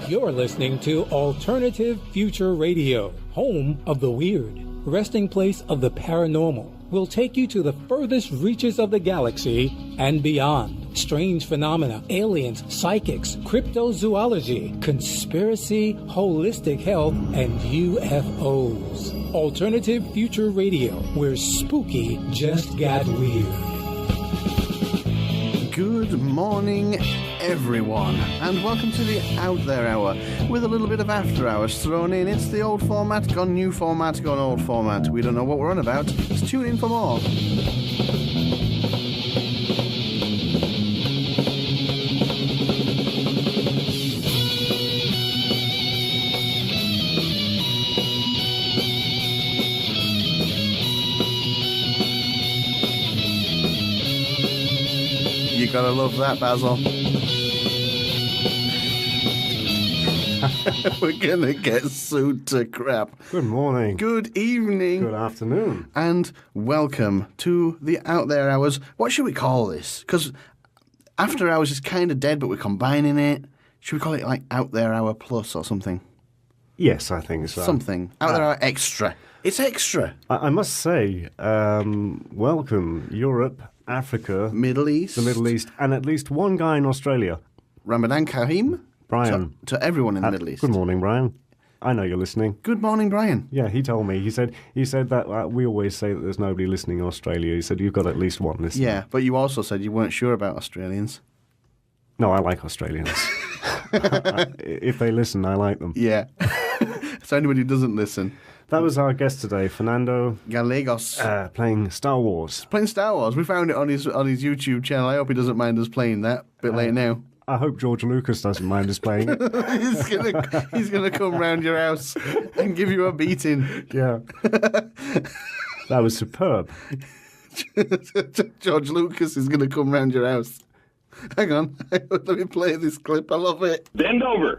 You're listening to Alternative Future Radio, home of the weird, resting place of the paranormal. Will take you to the furthest reaches of the galaxy and beyond. Strange phenomena, aliens, psychics, cryptozoology, conspiracy, holistic health, and UFOs. Alternative Future Radio, where spooky just got weird. Good morning, everyone, and welcome to the Out There Hour, with a little bit of After Hours thrown in. It's the old format, gone new format, gone old format. We don't know what we're on about. Just tune in for more. You gotta love that, Basil. We're gonna get sued to crap. Good morning. Good evening. Good afternoon. And welcome to the Out There Hours. What should we call this? Because After Hours is kind of dead, but we're combining it. Should we call it like Out There Hour Plus or something? Yes, I think so. Something. Out There Hour Extra. It's extra. I must say, welcome, Europe, Africa, Middle East. the Middle East, and at least one guy in Australia. Ramadan Kareem. Brian. To everyone in the Middle East. Good morning, Brian. I know you're listening. Good morning, Brian. Yeah, he told me. He said that we always say that there's nobody listening in Australia. He said you've got at least one listener. Yeah, but you also said you weren't sure about Australians. No, I like Australians. If they listen, I like them. Yeah. So anybody who doesn't listen. That was our guest today, Fernando Gallegos. playing Star Wars. Playing Star Wars. We found it on his YouTube channel. I hope he doesn't mind us playing that a bit late now. I hope George Lucas doesn't mind us playing it. he's gonna come round your house and give you a beating. Yeah. That was superb. George Lucas is gonna come round your house. Hang on. Let me play this clip. I love it. Bend over.